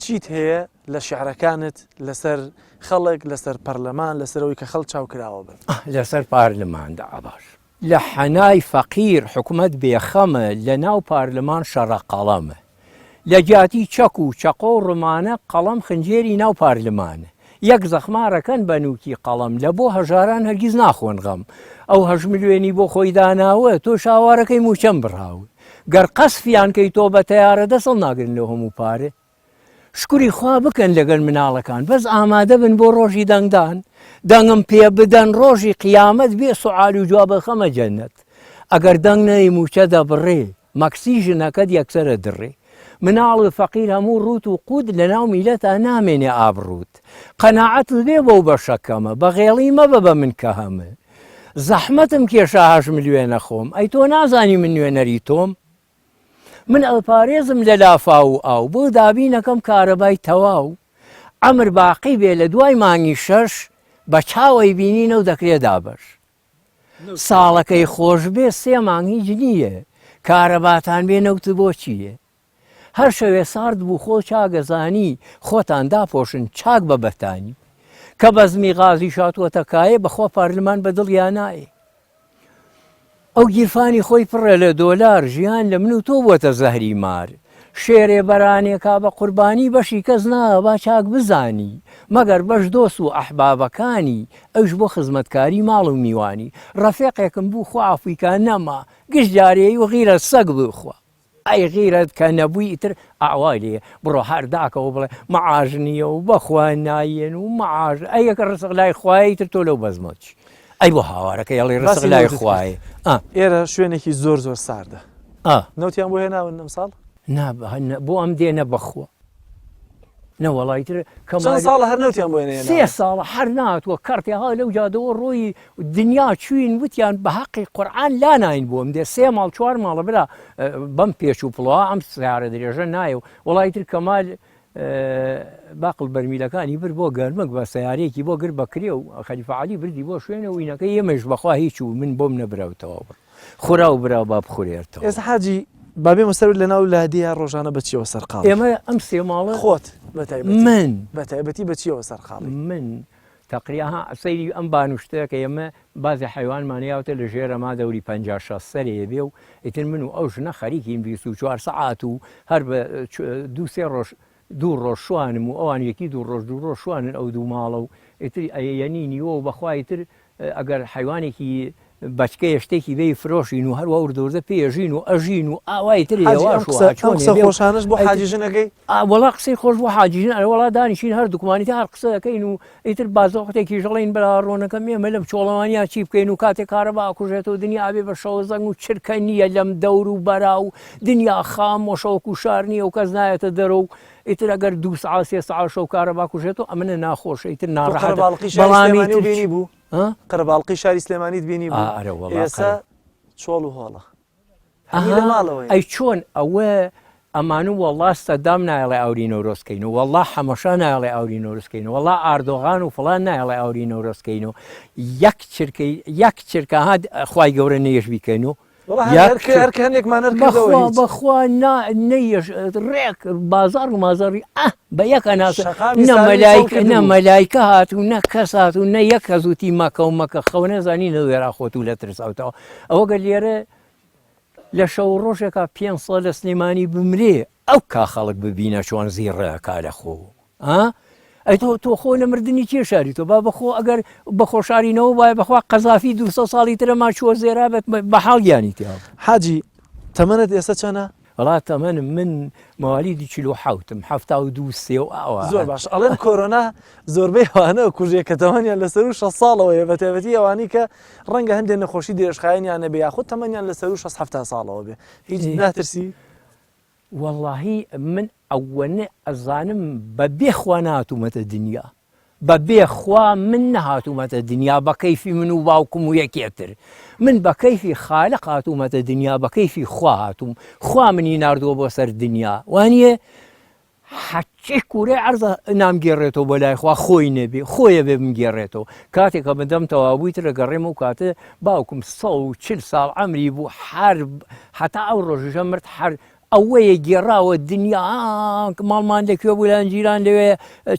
چیت هەیە لە شیعرەکانت لەسەر خەڵک لەسەر پەرلەمان لەسەرەوەی کە خەڵ چاو کراوە بن لەسەر پارلەماندا باش لە حەنای فەقیر حکوومەت بێخەمە لە ناو پارلەمان شەڕە قەڵەمە لە جاتی چەک و چەقۆ و ڕمانە قەڵەم خنجێری ناو پارلەمانە یەک زەخمارەکەن بە نوکی قەڵەم لە بۆ هەژاران هەرگیز ناخۆن غەم ئەو 8 ملیۆنی بۆ خۆی داناوە تۆ شاوارەکەی موچەم بڕاوە گەر قەسفیان کەی تۆ بە تەیارە دەسەڵ ناگرن لە هەموو پارێ شکوری خوا بکەن لەگەڵ مناڵەکان بەس ئامادە بن بۆ ڕۆژی دەنگدان دەنگم پێ بدەن ڕۆژی قیامەت بێ سوعال و جوابە خەمە جەنەت ئەگەر دەنگ نەی موچە دەبڕێ مەکسیژنەکەت یەکسەرە دڕێ مناڵ فەقیر هەموو ڕوت و قود لە ناو میلەتە نامێنێ ئابڕوت قەناعەت بێ بەو بەشەکەمە بەغێڵی مەبە بە من کە هەمە زەحمەتم کێشە 8 ملیۆنە خۆم ئەی تۆ نازانی من نوێنەری تۆم من ئەڵپارێزم لە لافا و ئاو بۆ دابینەکەم کارەبای تەواو ئەمر باقی بێ لە دوای مانگی 6 بە چاوەی بینینە و دەکرێ دابەش ساڵەکەی خۆش بێ 3 مانگ هیچ نییە کارەباتان بێ نەوت بۆ چییە هەر شەوێ سارد بوو خۆ چاگەزانی خۆتان داپۆشن چاک بە بەتانی کە بەزمی غازی شاتووەتە کایە بەخۆ پارلمان بە دڵیان نایە ئەو گیرفانی خۆی پڕە لە دۆلار ژیان لە من و تۆ بووەتە زەهری مار شێرێ بەرانێکا بە قوربانی بەشی کەس ناوە با چاک بزانی مەگەر بەش دۆست و ئەحبابەکانی ئەوش بۆ خزمەتکاری ماڵ و میوانی ڕەفێقێکم بوو خوا ئافریکا نەما گشت جارەیە و غیرە سەگ بخوا ئەی غیرت کە نەبووی ئیتر ئاوای لێ بڕۆ هەرداکەەوە بڵێ مەعاژ نییە و بەخوا نایەن و مەعاژ ئەیەکە ڕسق لای خوای تر تۆ لەو بەزمۆچ ئەی بۆ هاوارەکە هێڵی ڕسق لای خوایە ئێرە شوێنێکی زۆر زۆر ساردە نەوتیان بۆ هێناون ئەم ساڵ بۆ ئەم دێنە بەخۆ نەوەڵایتر چەند ساڵە هەر نەوتیان بۆ هێنێ 3 ساڵە هەر ناتوە کارتێها لەو جادەوە ڕۆی دنیا چوین وتیان بە حەقی قورعان لا ناین بۆم دێ 3 ماڵ 4 ماڵە برا بەم پێچ و پڵەوە ئەم سیارە درێژە نایە و وەڵایتر کەمال باقل بەرمیلەکانی بر بۆ گەرمک بە سیارەیەکی بۆ گر بەکرێ و خەلیفە عەلی بردی بۆ شوێنە وینەکە ئێمەش بەخوا هیچ و من بۆم نەبراوتەوە خورا و برا با بخورێتەوە ئێستا حاجی بابێ مەسەر لە ناو لادیە ڕۆژانە بەچیەوە سەرقاڵ ئێمە ئەم 3 ماڵە خۆت من بەتایبەتی بەچیەوە سەرقاڵی من تقریها سەیری ئەم بانوشتە کە ئێمە بازی حیوانمانیاوتە لە ژێرەما دەوری 56 سەرێ بێ و ئیتر من و ئەو ژنە خەریکین 24 سەعات و هەر بە 2-3 ڕۆژ 2 ڕۆژ شوانم و ئەوان یەکی 2 ڕۆژ 2 ڕۆژ شوانن ئەو 2 ماڵە و ئیتر ئەیەنینیوە و بەخوایتر ئەگەر حیوانێکی بەچکە شتێکی بێ فرۆشین و هەروە وردۆزە پێژین و ئەژین و ئاوای تر خۆشانش بۆ حاجیژنەکەی وەڵا قسەی خۆش بۆ حاجیژن وڵا دانیشین هەر دوکمانیتی هەر قسە دەکەین و ئیتر بازۆقتێکی ژەڵین بەلا ڕۆنەکەم ئێمە لەم چۆڵەوانیا چی بکەین و کاتێک کارەبا کوژێتەوە دنیا بێ بە شەوە زەنگ و چرکە نییە لەم دەور و بەرا و دنیا خام و شەوک و شار نییە و کەس نایەتە دەرە و ئیتر ئەگەر 2 ساعت 3 ساعت شەو کارەبا کوژێتەوە ئەمنە ناخۆشە ئیتر ناڕەحەت بینی بوو قەرەباڵقی شاری سلێمانیت بینی بوو ئێستا چۆڵ و هۆڵە ئەی چۆن ئەوە ئەمان و وەڵا سەدام نایڵێ ئەوری نەورۆسکەین و وەڵا حەمەشا نایڵێ ئەوری نەورۆسکەین و وەڵا ئاردۆغان و فڵان نایڵێ ئەوری نەورۆسکەین و یەک چرکە هات خوای گەورە نێژ بیکەین و بەخوا نەیەش ڕێک بازار و مازاری بە یەکە نە مەلایکە هات و نە کەس هات و نە یەک هەزوتی مەکە و مەکە خەو نەزانی نەوێرا خۆت و لە ترساوتەوە ئەوە گەر لێرە لە شەو ڕۆژێکە 5 ساڵ لە سلێمانی بمرێ ئەو کا خەڵک ببینە چۆن زیڕەکە لە خۆ ئەی تۆ خۆ لە مردنی کێ شاری تۆ با بەخۆ ئەگەر بەخۆ شارینەوە وایە بەخوا قەزافی 200 ساڵی ترەما چۆ زێرا بێت بە حاڵیانی تیا حاجی تەمەنت ئێستا چەنە؟ وڵات تەمەنم من مەوالیدی 47م 72 و ئاوە زۆر باش ئەڵێن کۆرۆنا زۆربەی ئەوانە کوژێ کە تەمەنیان لەسەر 6 ساڵەوەیە بە تایبەتی ئەوانی کە ڕەنگە هەندێک نەخۆشی درێژخایەنیان نەبێ یاخود تەمەنیان لەسەر 6 ساڵەوە بێ هیچ ناترسی؟ واللهی من ئەوەنە ئەزانم بەبێ خوا نهاتوومەتە دنیا بەبێ خوا من نەهاتوومەتە دنیا بە کەیفی من و باوکم و یەکێتر من بە کەیفی خالق هاتوومەتە دنیا بە کەیفی خوا هاتووم خوا منی ناردووە بۆ سەر دنیا وانییە حەچی کوورێ عەرزە نامگێڕێتەوە بۆ لای خوا خۆی نەبێ خۆیە بێ بمگێڕێتەوە کاتێکە بەدەم تەواوبوویترە گەڕێمە و کاتە باوکم 140 ساڵ عەمری بوو هەتا ئەو ڕۆژەژە مرد هەر ئەوەیە گێڕاوە دنیا ماڵمان لەکوێ بوو لە ئەنجیران لەوێ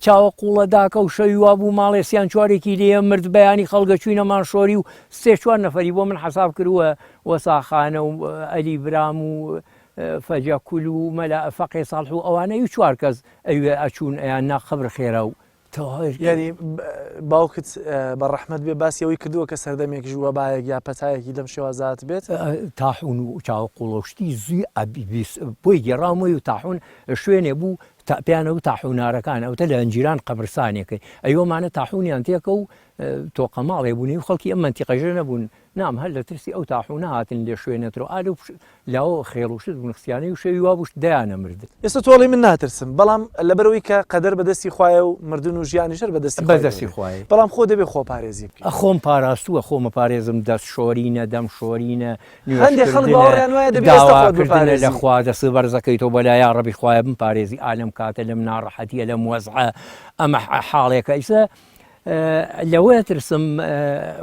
چاوە قوڵە داکە و شەویوا بوو ماڵێ سیان چوارێکی لێ مرد بەیانی خەڵگە چوینەمان شۆری و 3-4 نەفەری بۆ من حەساب کردووە وەساخانە و ئەلی برام و فەجەکول و مەلا فەقێ ساڵح و ئەوانەی و 4 کەس ئەوێ ئەچوون ئەیان ناقەبر خێرا و ینی باوکت بەڕەحمەت بێ باسیەوەی کردووە کە سەردەمێکی ژووە باەک یا پەتایەکی لەم شێوازات بێت تاحون و چاوە قوڵۆشتی زوی بۆی گێڕامەوەی و تاحون شوێنێ بوو پێیانە و تاحونارەکان ئەوتە لە ئەنجیران قەبرستانێکی ئەیۆمانە تاحونیان تێکە و تۆقەماڵێ بوونی و خەڵکی ئەم منتیقەژە نەبوون نام هەر لە ترسی ئەو تاحوونە هاتن لێ شوێنێتەوە ئالو لاوە خێڵوشت بوون قسیانەی و شەوی وا بووشت دەیانە مردن. ئێستا تۆڵی من ناترسم بەڵام لەبەرەوەی کە قەدەر بەدەستی خوایە و مردن و ژیانیشەر بەدەستی خوایە، بەڵام خۆ دەبێ خۆپارێزی بکەیت. خۆم پاراستووە خۆمە پارێزم دەست شۆرینە دەم شۆرینە هەندێک خەڵک باوەڕیان وایە دەبێت ئێستا خۆت بپارێزی لە خوا دەست بەرزەکەیتەوە بەلای یا ڕەبی خوایە بمپارێزی ئالەم کاتە لەم ناڕەحەتیە لەم وەزعە ئەمە حاڵێکە ئیسا لەوەیە ترسم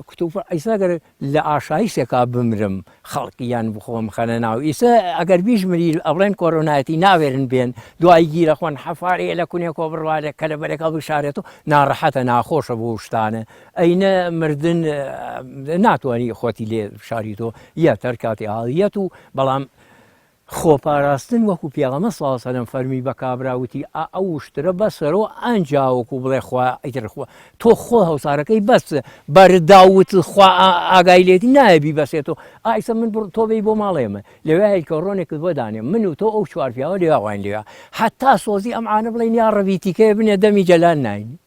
کتوبە ئیساگەر لە ئاشایشێکا بمرم خەڵکییان بخۆم خەنە ناو ئیسا ئەگەر بیژمری ئەڵێن کۆرۆنایەتی ناوێرن بێن دوای گیرە خۆن حەفارێ لە کونێکۆ بڕوالێ کە لە بەرێکە بشارێت و ناڕەحەتە ناخۆشە بۆ شتانە ئەینە مردن ناتوانانی خۆتی لێ شاریتۆ یەتەر کاتی هاڵیەت و بەڵام خۆپاراستن وەکو پێغەمە سڵاو سەلەم فەرمی بە کابراوتی ئەو شترە بەسەرەوە ئەنجاوەکو بڵێ خوا ئیتر خوا تۆ خۆ هەوسارەکەی بەس بەرداوت خوا ئاگای لێتی نایبی بەسێتەوە ئایسە من تۆ بێی بۆ ماڵێمە لەوێ کۆڕۆنێکت بۆ دانێ من و تۆ ئەو چوار پیاوە لێواین لێوە حتا سۆزی ئەمانە بڵێن یا ڕەویتیکەیە بنێ دەمی جەلان ناینی.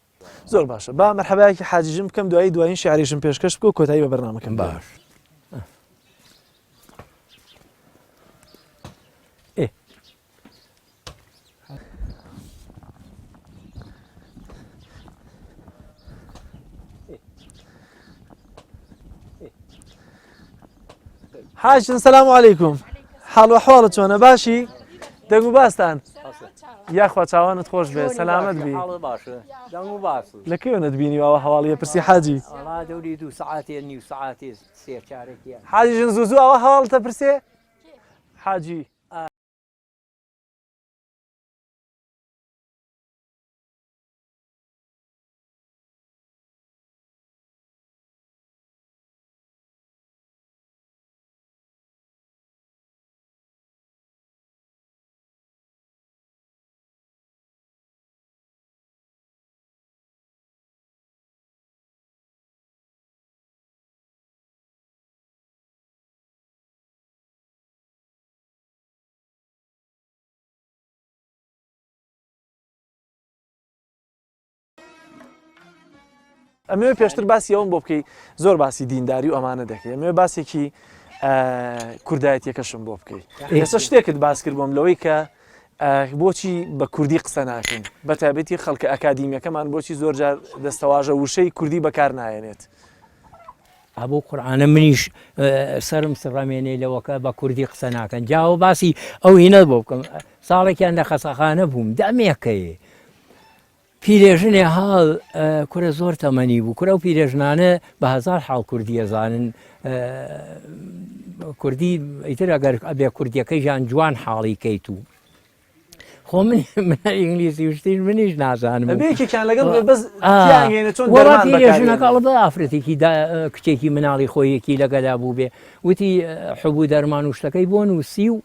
زۆر باشە با مەرحەبایەکی حاجیژم بکەم دوایین شیعریشم پێشکەش بکە و کۆتایی بە بەرنامەکەم باش. حاجن سلام علیکم حاڵ وەحواڵت چۆنە باشی دەنگ و باستان یاخوا چاوانت خۆش بێ سەلامەت بی لەکەوێنت بینیوەوە هەواڵیە پرسی حاجی دەوری 2 ساعتێ نیو ساعتێ سێ چارێکی حاجیژن زوو ئەوە هەواڵتە پرسێ حاجی ئەمێ پێشتر باسی ئەوم بۆ بکەی زۆر باسی دینداری و ئەمانە دەکەی ئەمێ باسێکی کوردایەتیەکەشم بۆ بکەی ئێستا شتێکت باس کرد بۆم لەوەی کە بۆچی بە کوردی قسە ناکەین بە تایبەتی خەڵکە ئەکادیمیەکەمان بۆچی زۆر جار دەستەواژە وشەی کوردی بەکار نایەنێت بۆ قورآانە منیش سرم سڕامێنێ لەوەکە بە کوردی قسە ناکەن جاوە باسی ئەو هینە بۆ بکەم ساڵێکیان لە خەسەخانە بووم دەمێکەیە پیرێژنێ هاڵ کورە زۆر تەمەنی بوو کورە و پیرێژنانە بە هزار حاڵ کوردی ئەزانن کوردی ئیتر ئەگەر ئەبێ کوردیەکەی ژان جوان حاڵی کەیت و خۆ من ئینگلیسی وشتین منیش نازانم بێکێکیان لەگەڵ بەس پیرێژنەکەڵ بە ئافرەتێکی کچێکی مناڵی خۆیەکی لەگەلا بوو بێ وتی حبوو دەرمان و شتەکەی بۆ نووسی و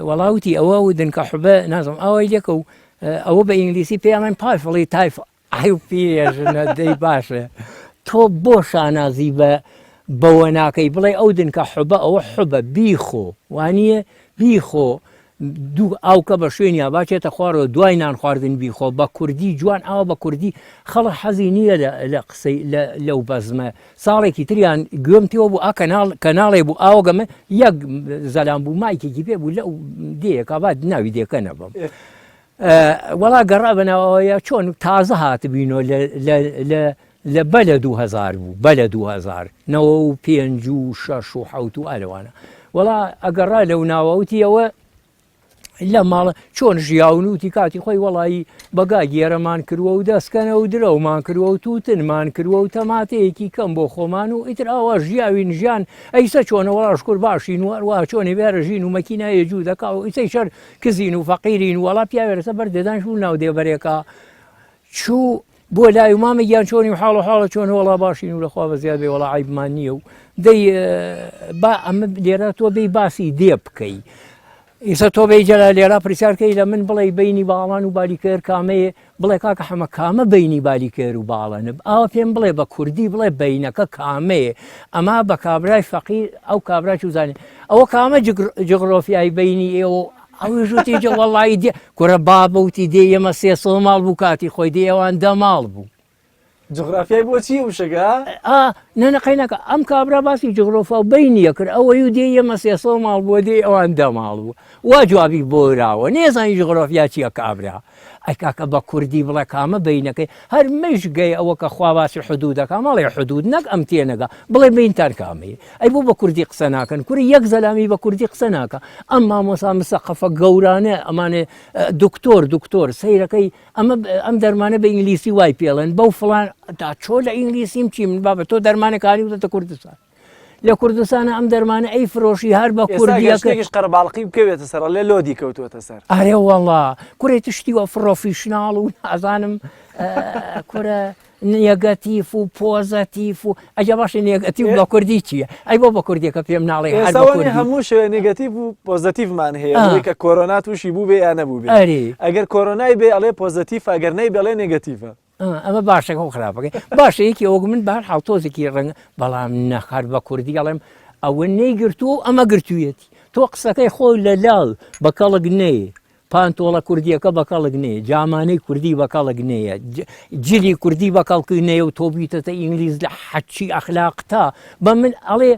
وەڵاوتی ئەوە و دنکە حوبە نازم ئەوەی لێکە و ئەوە بە ئینگلیسی پێیان پایفڵی تایف ئای و پیرێژنە دەی باشە تۆ بۆ شانازی بەوە ناکەی بڵێ ئەو دنکە حوبە ئەوە حوبە بیخۆ وانییە بیخۆ دوو ئاوکە بە شوێنیا باچێتە خوارەوە دوای نان خواردن بیخۆ بە کوردی جوان ئاوە بە کوردی خەڵک حەزی نییە لە قسەی لەو بەزمە ساڵێکی تریان گوێم تێوە بوو کەناڵێ بوو ئاوگەمە یەک زەلام بوو مایکێکی پێ بوو لەو دێک ئابات ناوی دێکە نەبم وەڵا گەڕا بنەوەیە چۆن تازە هاتبینەوە لە بەلە 2000 بوو بەلە 2000 نەوە و 5 و 6 و 7 و ئالەوانە وەڵا ئەگەڕا لەو ناوەوتیەوە لە ماڵە چۆن ژیاونوتی کاتی خۆی وەڵایی بەگا گێرەمان کردووە و دەستکەنە و درەومان کردووە و تووتنمان کردووە و تەماتەیەکی کەم بۆ خۆمان و ئیتر ئاوا ژیاوین ژیان ئەیسە چۆنە وەڵاش کوور باشین و هەروە چۆنێ بێرەژین و مەکینایە جوو دەکا و ئیسەی شەر کزین و فەقیرین وەڵا پیاوێرەسە بەردەدانش و ناو دێبەرێکە چوو بۆ لای و مامە گیان چۆنی و حاڵە چۆن وەڵا باشین و لەخوا بەزیاد بێ وەڵا عیبمان نییە و دەی با ئەمە لێرە تۆ بێی باسی دێ بکەی ئیسە تۆ بەی جەلا لێرا پرسیارکەی لە من بڵێ بینی باڵان و بالیکەر کامەیە بڵێ کاکە حەمە کامە بینی بالیکەر و باڵەنە ئەوە پێم بڵێ بە کوردی بڵێ بینەکە کامەیە ئەما بە کابرای فەقیر ئەو کابرا چوزانێ ئەوە کامە جغرۆفیای بینی ئێوە ئەوی ژوتی جە وەڵی دێ کورە بابەوتی دێ ئێمە 300 ماڵ بوو کاتی خۆی دێ ئەوان 10 ماڵ بوو جغرافیای بۆچی وشەکە نەنەقینەکە ئەم کابرا باسی جغرۆفا و بینیە کرد ئەوەی دێ ئێمە 300 ماڵ بۆ دێ ئەوان 10 ماڵ بوو وا جوابی بۆراوە نێزانی جغرۆفیا چییە کابرا ئەی کاکە بە کوردی بڵێ کامە بینەکەی هەر مەش گەی ئەوە کە خوا باسی حدودەکە مەڵێ حدود نەک ئەم تێنەگە بڵێ بینتان کامەیە ئەی بۆ بە کوردی قسە ناکەن کوری یەک زەلامی بە کوردی قسە ناکە ئەم مامۆسا مسەقەفە گەورانە ئەمانێ دکتۆر سەیرەکەی ئەم دەرمانە بە ئینگلیسی وای پێڵێن بەو فڵان تا چۆ لە ئینگلیسیم چی من بابە تۆ دەرمانەکانی وتە کوردستان لە کوردستانە ئەم دەرمانە ئەی فرۆشی هەر بە کوردیەکەش قەرەباڵقی بکەوێتە سەر لێ لۆدی کەوتوێتە سەر ئارێ وەڵا کوڕی تشتیوە فڕۆفیشناڵ و نازانم کورە نێگەتیف و پۆزەتیف و ئەجا باشە نێگەتیف بە کوردی چییە ئەی بۆ بە کوردیەکە پێم ناڵێ هەموو شوێ نێگەتیڤ و پۆزەتیڤمان هەیە کە کۆرۆنا تووشی بوو بێ یان نەبوو بێ ئەگەر کۆرۆنای بێ ئەڵێ پۆزەتیف ئەگەر نەی بەڵێ نێگەتیڤە ئەمە باشەکە و خراپەکەی باشە یەکی ئەوە من بار حڵتۆزێکی ڕەنگە بەڵام نەخار بە کوردی ئەڵێم ئەوە نەیگرتووە و ئەمە گرتوویەتی تۆ قسەکەی خۆی لە لاڵ بە کەڵک نەیە پانتۆڵە کوردیەکە بە کەڵک نەیە جامانەی کوردی بە کەڵک نەیە جلی کوردی بە کەڵکی نەیە و تۆ بیتەتە ئینگلیز لە حەچی ئەخلاقتا بە من ئەڵێ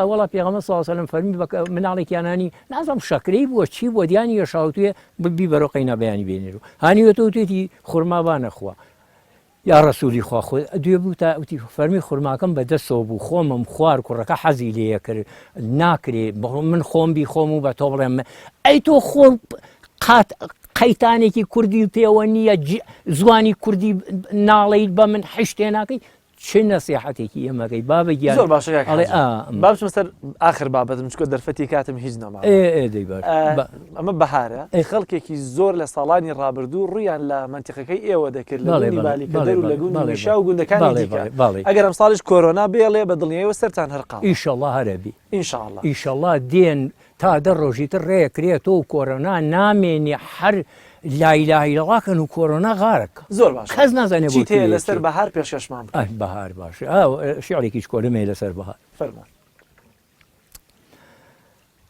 وەڵا پێغەمبەر صلی الله علیه و سلم فەرمی مناڵێکیانانی نازانم شەکرەی بووە چی بۆ دیانی هێشاوتوێ ببی بەرۆقەی نابیانی بێنێرو هانیوەتە وتێتی خورما با نەخوا یا ڕەسوولی خوا دوێ بوو تا وتی فەرمی خورماکەم بەدەستەوە بوو خۆمم خوار کوڕەکە حەزی لێیە کرد ناکرێ من خۆم بی خۆم و بە تۆ بڵێم ئەی تۆ خۆ قەیتانێکی کوردی پێوە نییە زوانی کوردی ناڵیت بە من حشتێ ناکەی چه نەسیحەتێکی ئێمەکەی بابە گیان زۆر باشە بابچم سەر آخر بابەتم چکۆ دەرفەتی کاتم هیچ نەما ئەمە بەهارە خەڵکێکی زۆر لە ساڵانی ڕابردوو ڕویان لە منتیقەکەی ئێوە دەکرد لە بالیکەدەر و لە گوندی شا و گوندەکانی دیکە ئەگەر ئەم ساڵیش کۆرۆنا بێڵێ بە دڵنیاییەوە سەرتان هەرقا ئیشەڵڵا هەرەبی ئینشاءڵڵا دێن تا 10 ڕۆژیتر ڕێکرێتەوە و کۆرۆنا نامێنێ هەر لایلایلەڵاکەن و کۆرۆنا غارەکە زۆر باش کەس نازانێت بۆ تێ لەسەر بەهار پێشەشمان بەهار باشە شیعرێکیش کۆلمێ لەسەر بەهار فەرمان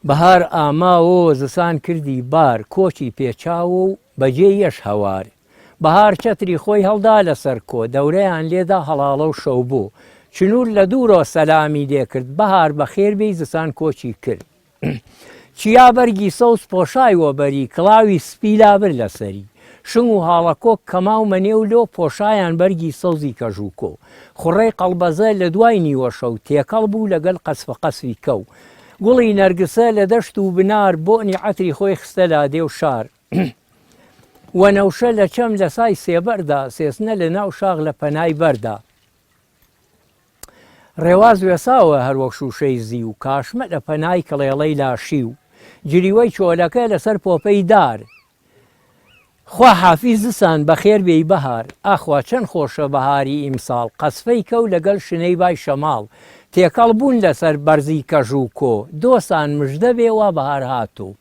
بەهار ئاماوە زستان کردی بار کۆچی پێچاوە و بەجێ یەش هەوار بەهار چەتری خۆی هەڵدا لەسەر کۆ دەورەیان لێدا هەڵاڵە و شەو بوو چنوور لە دوورۆ سەلامی لێکرد بەهار بە خێربەی زستان کۆچی کرد چیا بەرگی سەوز پۆشایوە بەری کڵاوی سپیلابر لەسەری شنگ و هاڵەکۆک کەما و مەنێ و لۆ پۆشایان بەرگی سەوزی کەژووکۆ خوڕەی قەڵبەزە لە دوای نیوە شەو تێکەڵ بوو لەگەڵ قەسفە قەسوی کەو گوڵی نەرگسە لە دەشت و بنار بۆنی عەتری خۆی خستە لادێ و شار وەنەوشە لە چەم لە سای سێبەردا سێسنە لە ناو شاغ لە پەنای بەردا ڕێواز وێساوە هەروەک شوشەی زی و کاشمە لە پەنای کڵێڵەی لاشی و جریوەی چۆلەکە لەسەر پۆپەی دار خوا حافیز زسان بەخێر بێی بەهار ئاخوا چەند خۆشە بەهاری ئیمساڵ قەسفەی کەو لەگەڵ شنەی بای شەماڵ تێکەڵ بوون لەسەر بەرزی کەژوو کۆ دۆسان مژدە بێوە بەهار هاتوو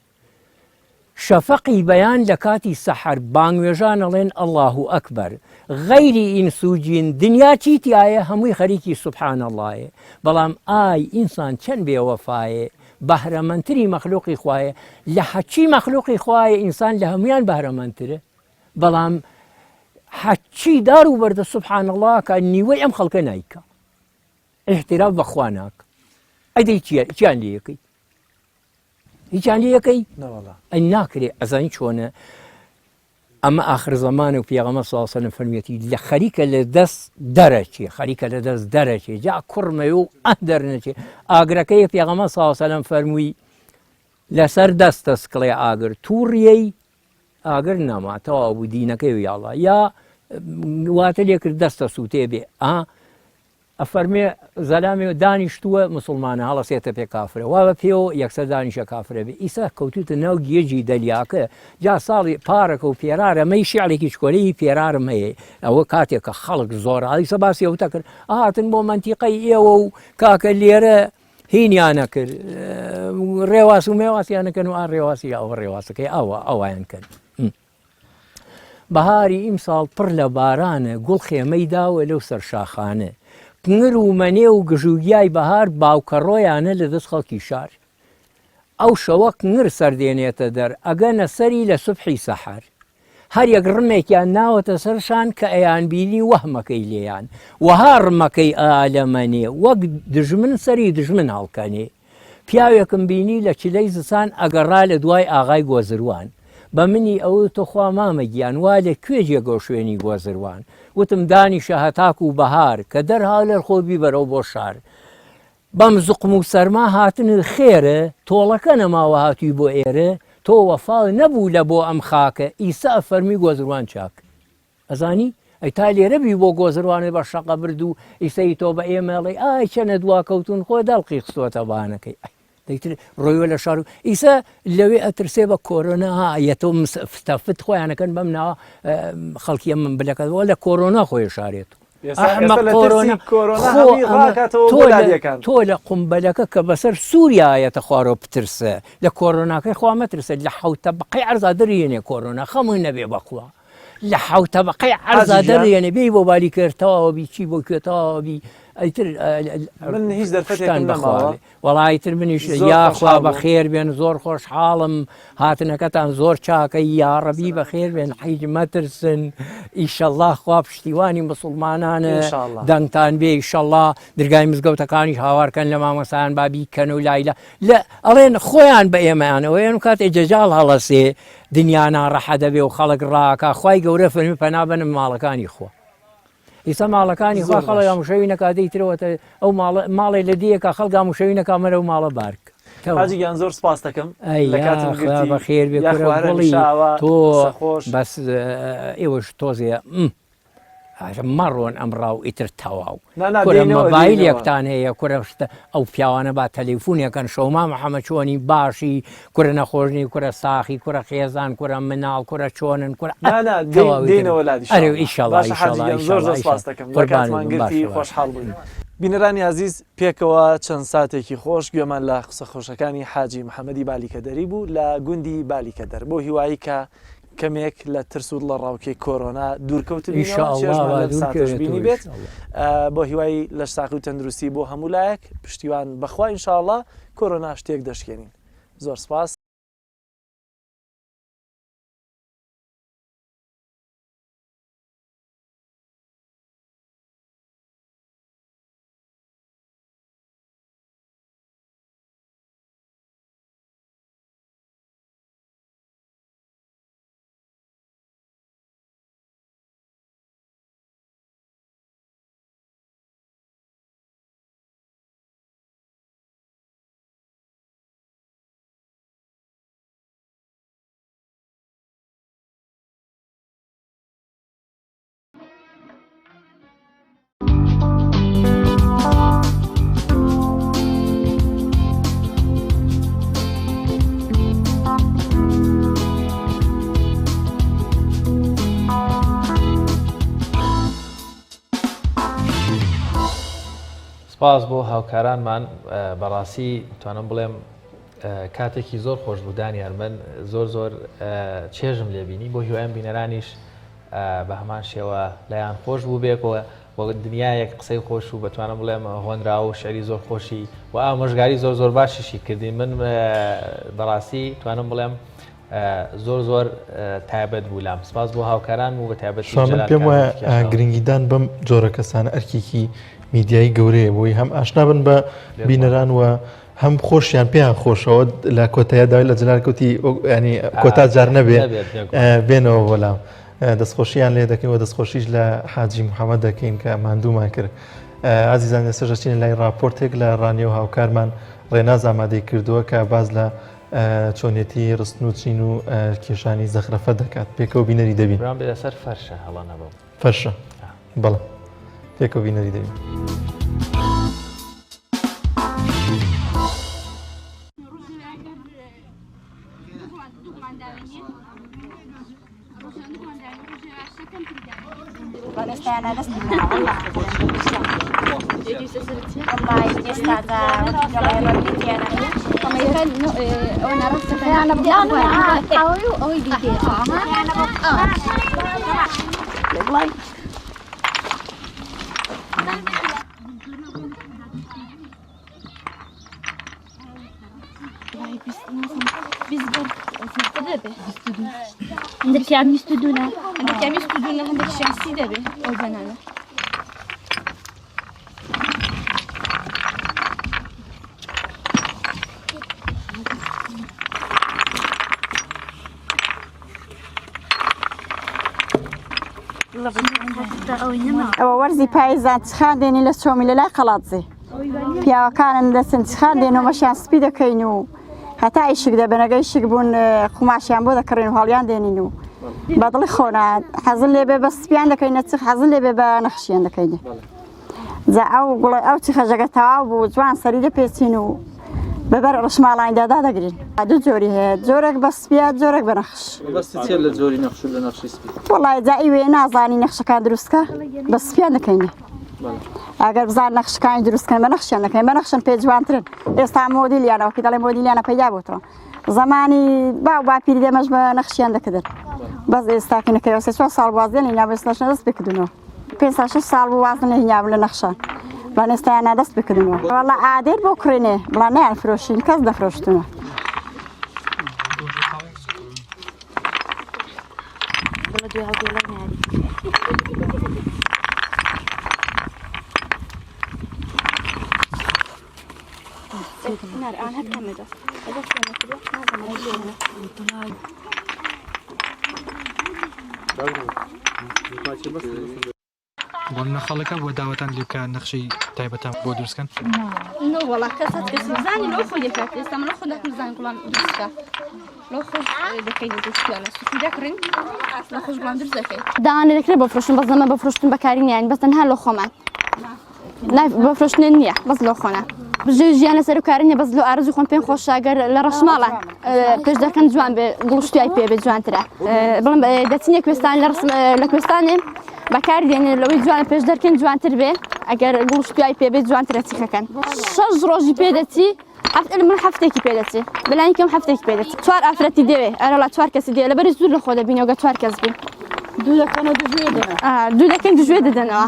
شەفەقی بەیان لە کاتی سەحەر بانگوێژان ئەڵێن ئەڵڵاهو ئەکبەر غەیری ئینسوجین دنیا چیتیایە هەمووی خەریکی سوبحان ئەڵڵایە بەڵام ئای ئینسان چەند بێوەفایە بەهرەمەندتری مەخلوقی خوایە لە حەچی مەخلوقی خوایە ئینسان لە هەمویان بەهرەمەندترە بەڵام حەچی دار و بەردە سوبحان ئەڵڵا کە نیوەی ئەم خەڵکە نایکە احترام بەخوا ناکە ئەدەی چیان لێ یەکەی هیچیان لێ یەکەی ئەی ناکرێ ئەزانی چۆنە ئەمە ئاخر زەمانە و پێغەمبەر صلی الله علیه و سلم فەرمیەتی لە خەریکە لە دەست دەرەچێ خەریکە لە دەست دەرەچێ جا کوڕمەوێ و دەرنەچێ ئاگرەکەی پێغەمبەر صلی الله علیه و سلم فەرمووی لەسەر دەستە سکڵێ ئاگر تووڕیەی ئاگر نەماتەوە بوو دینەکەی و یاڵا یا واتە لێ کرد دەستە سووتێ بێ ئەفەرمێ زەلامێ دانیشتووە مسلمانە هەڵەسێتە پێ کافرە وا بە پێوە یەکسەر دانیشە کافرە بێ ئیسا کەوتوتە ناو گێژی دەلیاکە جا ساڵی پارەکە و پێرارە مەی شیعرێکی چکۆلەی پێرارم هەیە ئەوە کاتێکە خەڵک زۆر ئیسە باسی ئەوتە کرد هاتن بۆ مەنتیقەی ئێوە و کاکە لێرە هینیانە کرد ڕێواس و مێواسیانەکەن و ڕێواسی ئەوە ڕێواسەکەی ئەویان کرد بەهاری ئیمساڵ پڕ لە بارانە گوڵ خێمەی داوە لەو سەر شاخانە کنگر و مەنێ و گژوگیای بەهار باوکە ڕۆیانە لە دەست خەڵکی شار ئەو شەوە کنگر سەردێنێتە دەر ئەگەنە سەری لە سوبحی سەحەر هەر یەک ڕمێکیان ناوەتە سەرشان کە ئەیان بینی وەهمەکەی لێیان وەها ڕمەکەی ئالەمەنێ وەک دژمن سەری دژمن هەڵکەنێ پیاوێکم بینی لە چلەی زستان ئەگەڕا لە دوای ئاغای گۆزروان بە منی ئەوە تۆخوا مامەگیان وا لە کوێجێگۆ شوێنی گۆزروان وتم دانیشە هەتاک و بەهار کە دەرها لەر خۆبی بەرەو بۆ شار بەم زوقم و سەرما هاتن خێرە تۆڵەکە نەماوە هاتووی بۆ ئێرە تۆ وەفاڵ نەبوو لە بۆ ئەم خاکە ئیسا فەرمی گۆزروان چاک ئەزانی ئەی تا لێرە بی بۆ گۆزروانێ بە شەقە برد و ئیسەی تۆ بە ئێمەڵێ ئای چەنە دواکەوتون خۆ دەڵقی خستۆتە بانەکەی دەیتر ڕۆیوە لە شار و ئیسا لەوێ ئەترسێ بە کۆرۆنا هایەتەوە فتەفت خۆیانەکەن بەم ناوە خەڵکی ئەم بلەکەەوە لە کۆرۆنا خۆی شارێت تۆ لە قومبەلەکە کە بەسەر سووریایەتە خوارۆ بترسە لە کۆرۆناکەی خوا مەترسە لە حوتە بەقی عەرزا دەڕێنێ کۆرۆنا خەمووی نەبێ بەخوا لە حوتە بەقی عەرزا دەڕێنێ بێی بۆ بالیکردتەوە بی چی بۆ کوێتەوە بی ئەیتر من هیچ دەرفەتێکم نەماوە وەڵایتر منیش یاخوا بە خێر بێن زۆر خۆشحاڵم هاتنەکەتان زۆر چاکەی یاڕەبی بە خێر بێن حیج مەترسن ئیشەڵڵا خوا پشتیوانی مسڵمانانە دەنگتان بێ ئیشەڵڵا دەرگای مزگەوتەکانی هاوارکەن لە مامۆسایان بابی کەن و لایلە لە ئەڵێن خۆیان بە ئێمەیانەوە ێن کاتێ جەجاڵ هەڵەسێ دنیا ناڕەحە دەبێ و خەڵک ڕاکە خوای گەورە فەرمی پەنابەنم ماڵەکانی خۆ ئیسا ماڵەکانی خوا خەڵک هەمووشەوی نەکاتەی ترەوەتە ئەو ماڵێ لە دیەکە خەڵک هەمووشەوی نەکامەرە و ماڵە بارک حاجیگیان زۆر سپاس دەکەم بە خێر بێ تۆ بەس ئێوەش تۆزێ مەڕۆن ئەمڕاو ئیتر تەواو مۆبایلێکتان هەیە کورە ئەو پیاوانە با تەلەیفۆنێکەکەن شەوما محەممەد چۆنی باشی کورە نەخۆشنی کورە ساخی کورە خێزان کورە مناڵ کورە چۆنن ئیشەڵڵی خۆشحاڵ بووین. بینەرانی عزیز پێکەوە چەند ساتێکی خۆش گوێمان لە قسە خۆشەکانی حاجی محەممەدی بالیکەدەری بوو لە گوندی بالیکەدەر بۆ هیوایی کە کەمێک لە ترسود لە ڕاوکەی کۆرۆنا دوورکەوتبینی بێت بۆ هیوایی لە ساقی و تەندروستی بۆ هەموو لایەک پشتیوان بەخوا ئینشاءڵڵا کۆرۆنا شتێک دەشکێنین. زۆر سپاس. سپاس بۆ هاوکارانمان بەڕاستی توانم بڵێم کاتێکی زۆر خۆش بوودانیان من زۆر زۆر چێژم لێبینی بۆ هیوایان بینەرانیش بە هەمان شێوە لایەن خۆش بوو بێکەوە بۆ دنیایەک قسەی خۆش و بەتوانم بڵێم هۆنرا و شعری زۆر خۆشی و ئامۆژگاری زۆر زۆر باشیشی کردی من بەڕاستی توانم بڵێم زۆر زۆر تایبەت بوو لام. سپاس بۆ هاوکاران و بە تایبەتی من پێم وایە گرنگیدان بەم جۆرە کەسانە ئەرکێکی میدیایی گەورەیە بۆی هەم ئاشنا بن بە بینەران و هەم خۆشیان پێیان خۆشەوە لە کۆتایە داوای لە جلالکەوتی ینی کۆتا جار نەبێ بێنەوە بەڵام دەستخۆشییان لێ دەکەین و دەستخۆشیش لە حاجی محەممەد دەکەین کە ماندوومان کرد. ئازیزان ئێستاژەچین لای راپۆرتێک لە ڕانیە و هاوکارمان ڕێناز ئامادەی کردووە کە باز لە چۆنێتی ڕستن و چین و کێشانی زەخرەفە دەکات پێکەوە بینەری دەبین بێسەر فەرشە هەڵانە بۆ فەرشە بەڵام پێکەوە بینەری دەبین. هەندێکیان ویست و دوونە هەندێکیان ویست و دوونە هەندێکیان سی دەبێت ئەو بەنانە ئەوە وەرزی پاییزان چخان دێنی لە چۆمی لە لای قەڵاتزێ پیاوەکانن دەچن چخان دێن و مەشیان سپی دەکەین و هەتا ئیشک دەبنەگەی شک بوون قوماشیان بۆ دەکڕین و هەڵیان دێنین و بەدڵی خۆنات حەزن لێبێ بە سپیان دەکەینە چ حەزن لێبێ بە نەخشیان دەکەینێ جا ئەو گوڵی ئەو چی خەژەکە تەواو بوو جوان سەری دەپێچین و بەبەر ڕشماڵاندادا دەگرین دوو جۆری هەیە جۆرێک بە سپیا جۆرێک بە نەخش لە جۆری نەخش و لە نەخشی سپی وڵای جایی وێ نازانی نەخشەکان دروستکە بە سپیان دەکەینێ ئەگەر بزان نەخشەکانی دروستکەن بە نەخشیان دەکەین بە نەخشن پێ جوانترن ئێستا مۆدیلیانەوەکی دەڵێ مۆدیلیانە پەیدا بووتەوە زمانی باو باپیری دەمەش بە نەخشیان دەکردن بەس ئێستاکەینەکەی سێ چوار ساڵ وازێن هینیا بەستەش دەست بکردنەوە 5 ساڵ بوو وازن لە هینیا لە نەخشان بەڵام ئێستایان دەست بکردنەوە وەڵا عادێت بۆ کڕێنێ بڵام نەیان فرۆشین کەس دەفرۆشتنەوە بۆ خەڵەکە بۆ داوەتان لێ بکە نەخشەی تایبەتان بۆ دروستکەن وەڵا کەسات کەس زانی لەو خۆ دەکات ئێستا من لە خۆ دەکەم زان گوڵان دروستکە لەو خۆش دەکەین دروستیانە سوتی دەکڕین لە خۆش گوڵان دروست دەکەین داوانە دەکرێت بە فرۆشتن بەس زەمە بە فرۆشتن بەکاری نیان بەس تەنها لە خۆمان بە فرۆشتن نییە بەس لەو خۆنە بژێ ژیانە سەر و کاری نیە بەس لەو ئارزوی خۆم پێم خۆشە ئەگەر لە ڕەشماڵە پێش دەکەن جوان بێ گڵشتیای پێ بێت جوانترە بڵم دەچینە کوێستان لە کوێستانێ بەکاری دێنێ لەوەی جوانە پێش دەرکەن جوانتر بێ ئەگەر گڵشتیای پێ بێت جوانترە چیخەکەن 6 ڕۆژی پێدەچی من هەفتێکی پێدەچێ بەلای کەم هەفتێکی پێدەچێت 4 ئافرەتی دەوێ ئەرەڵا 4 کەسی دێ لەبەری زوور لە خۆ دەبینەوە گە 4 کەس بوو دوو دەکەن دوژێ دەدەنەوە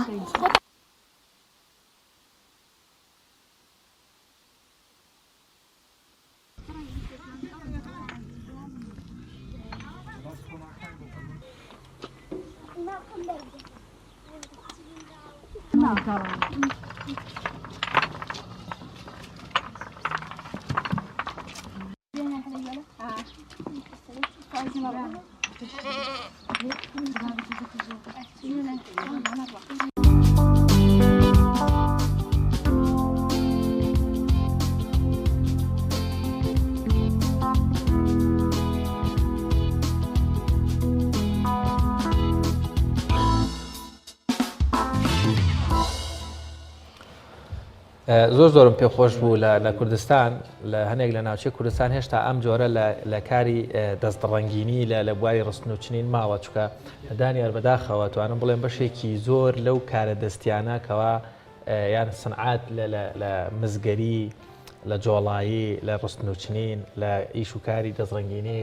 زۆرم پێخۆش بوو لە کوردستان لە هەنێک لە ناوچەی کوردستان هێشتا ئەم جۆرە لە کاری دەستڕەنگینی لە بواری ڕستن و چنین ماوە چکە دانیار بەداخەوە توانم بڵێن بەشێکی زۆر لەو کارە دەستیانەکەوە یان سنعات لە مزگەری لە جۆڵایی لە ڕستن و چنین لە ئیش و کاری دەستڕەنگینی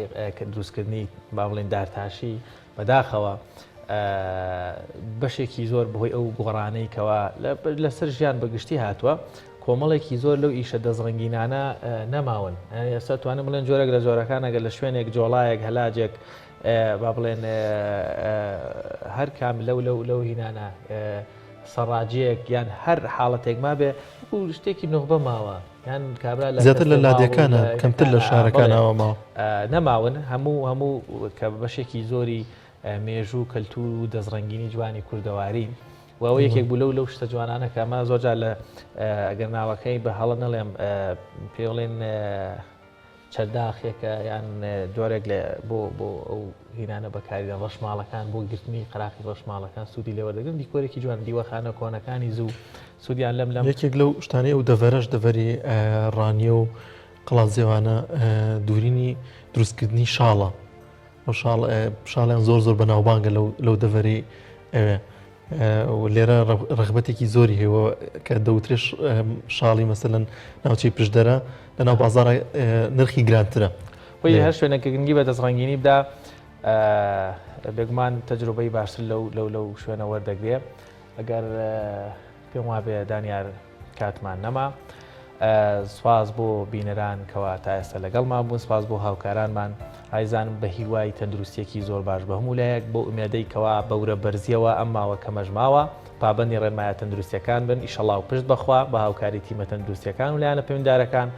دروستکردنی با بڵێن دارتاشی بەداخەوە بەشێکی زۆر بەهۆی ئەو گۆڕانەی کەوا لەسەر ژیان بەگشتی هاتووە کۆمەڵێکی زۆر لەو ئیشە دەستڕەنگینانە نەماون ئێستا توانم بڵێن جۆرێک لە جۆرەکان ئەگەر لە شوێنێک جۆڵایەک هەلاجێک با بڵێن هەر کام لەو هینانە سەڕاجەیەک یان هەر حاڵەتێک ما بێ شتێکی نوخبە ماوە یان کابرا زیاتر لە لادەکانە کەمتر لە شارەکانەوە ماوە نەماون هەموو کە بەشێکی زۆری مێژوو کەلتور و دەستڕەنگینی جوانی کوردەواری و ئەوە یەکێک بوو لەو شتە جوانانە کە ئەمە زۆرجار لە گەرناوەکەی بە هەڵە نەڵێم پێڵێن چەرداخێکە یان جۆرێک بۆ ئەو هینانە بەکاریدان ڕەشماڵەکان بۆ گرتنی قەراقی ڕەشماڵەکان سوودی لێوەردەگرن دیکۆرێکی جوان دیوەخانە کۆنەکانی زوو سوودیان لەم یەکێک لەو شتانەی ئەو دەڤەرەش دەڤەری ڕانیە و قەڵازێوانە دوورینی دروستکردنی شاڵە شاڵیان زۆر بەناوبانگە لەو دەڤەری ئەوێ لێرە ڕغبەتێکی زۆری هەیە کە دەوترێش شاڵی مەسەلەن ناوچەی پشدەرە لە ناو بازاڕ نرخی گرانترە بۆی هەر شوێنەکە گرنگی بە دەستڕەنگینی بدا بێگومان تەجروبەی باشتر لەو شوێنە وەردەگرێ ئەگەر پێم وا بێ دانیار کاتمان نەما سواز بۆ بینەران کەوا تا ئێستا لەگەڵمان بوون سپاس بۆ هاوکارانمان ئایزانم بە هیوای تەندروستیەکی زۆر باش بە هەموو لایەک بۆ ئومێدەی کەوا بەورە بەرزیەوە ئەم ماوە کە مەژماوە پابەندی ڕێنمایە تەندروستیەکان بن ئیشەڵا و پشت بەخوا بە هاوکاری تیمە تەندروستیەکان و لایەنە پەیوەنددارەکان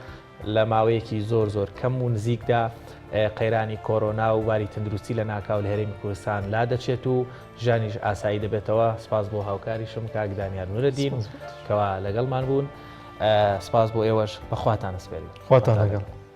لە ماوەیەکی زۆر کەم و نزیکدا قەیرانی کۆرۆنا و واری تەندروستی لە ناکاو لە هەرێمی کوردستان لا دەچێت و ژانیش ئاسایی دەبێتەوە سپاس بۆ هاوکاریشم کاک دانیار نورەدین کەوا لەگەڵمان بوون سپاس بۆ ئێوەش بەخواتان سپێری خواتان لەگەڵ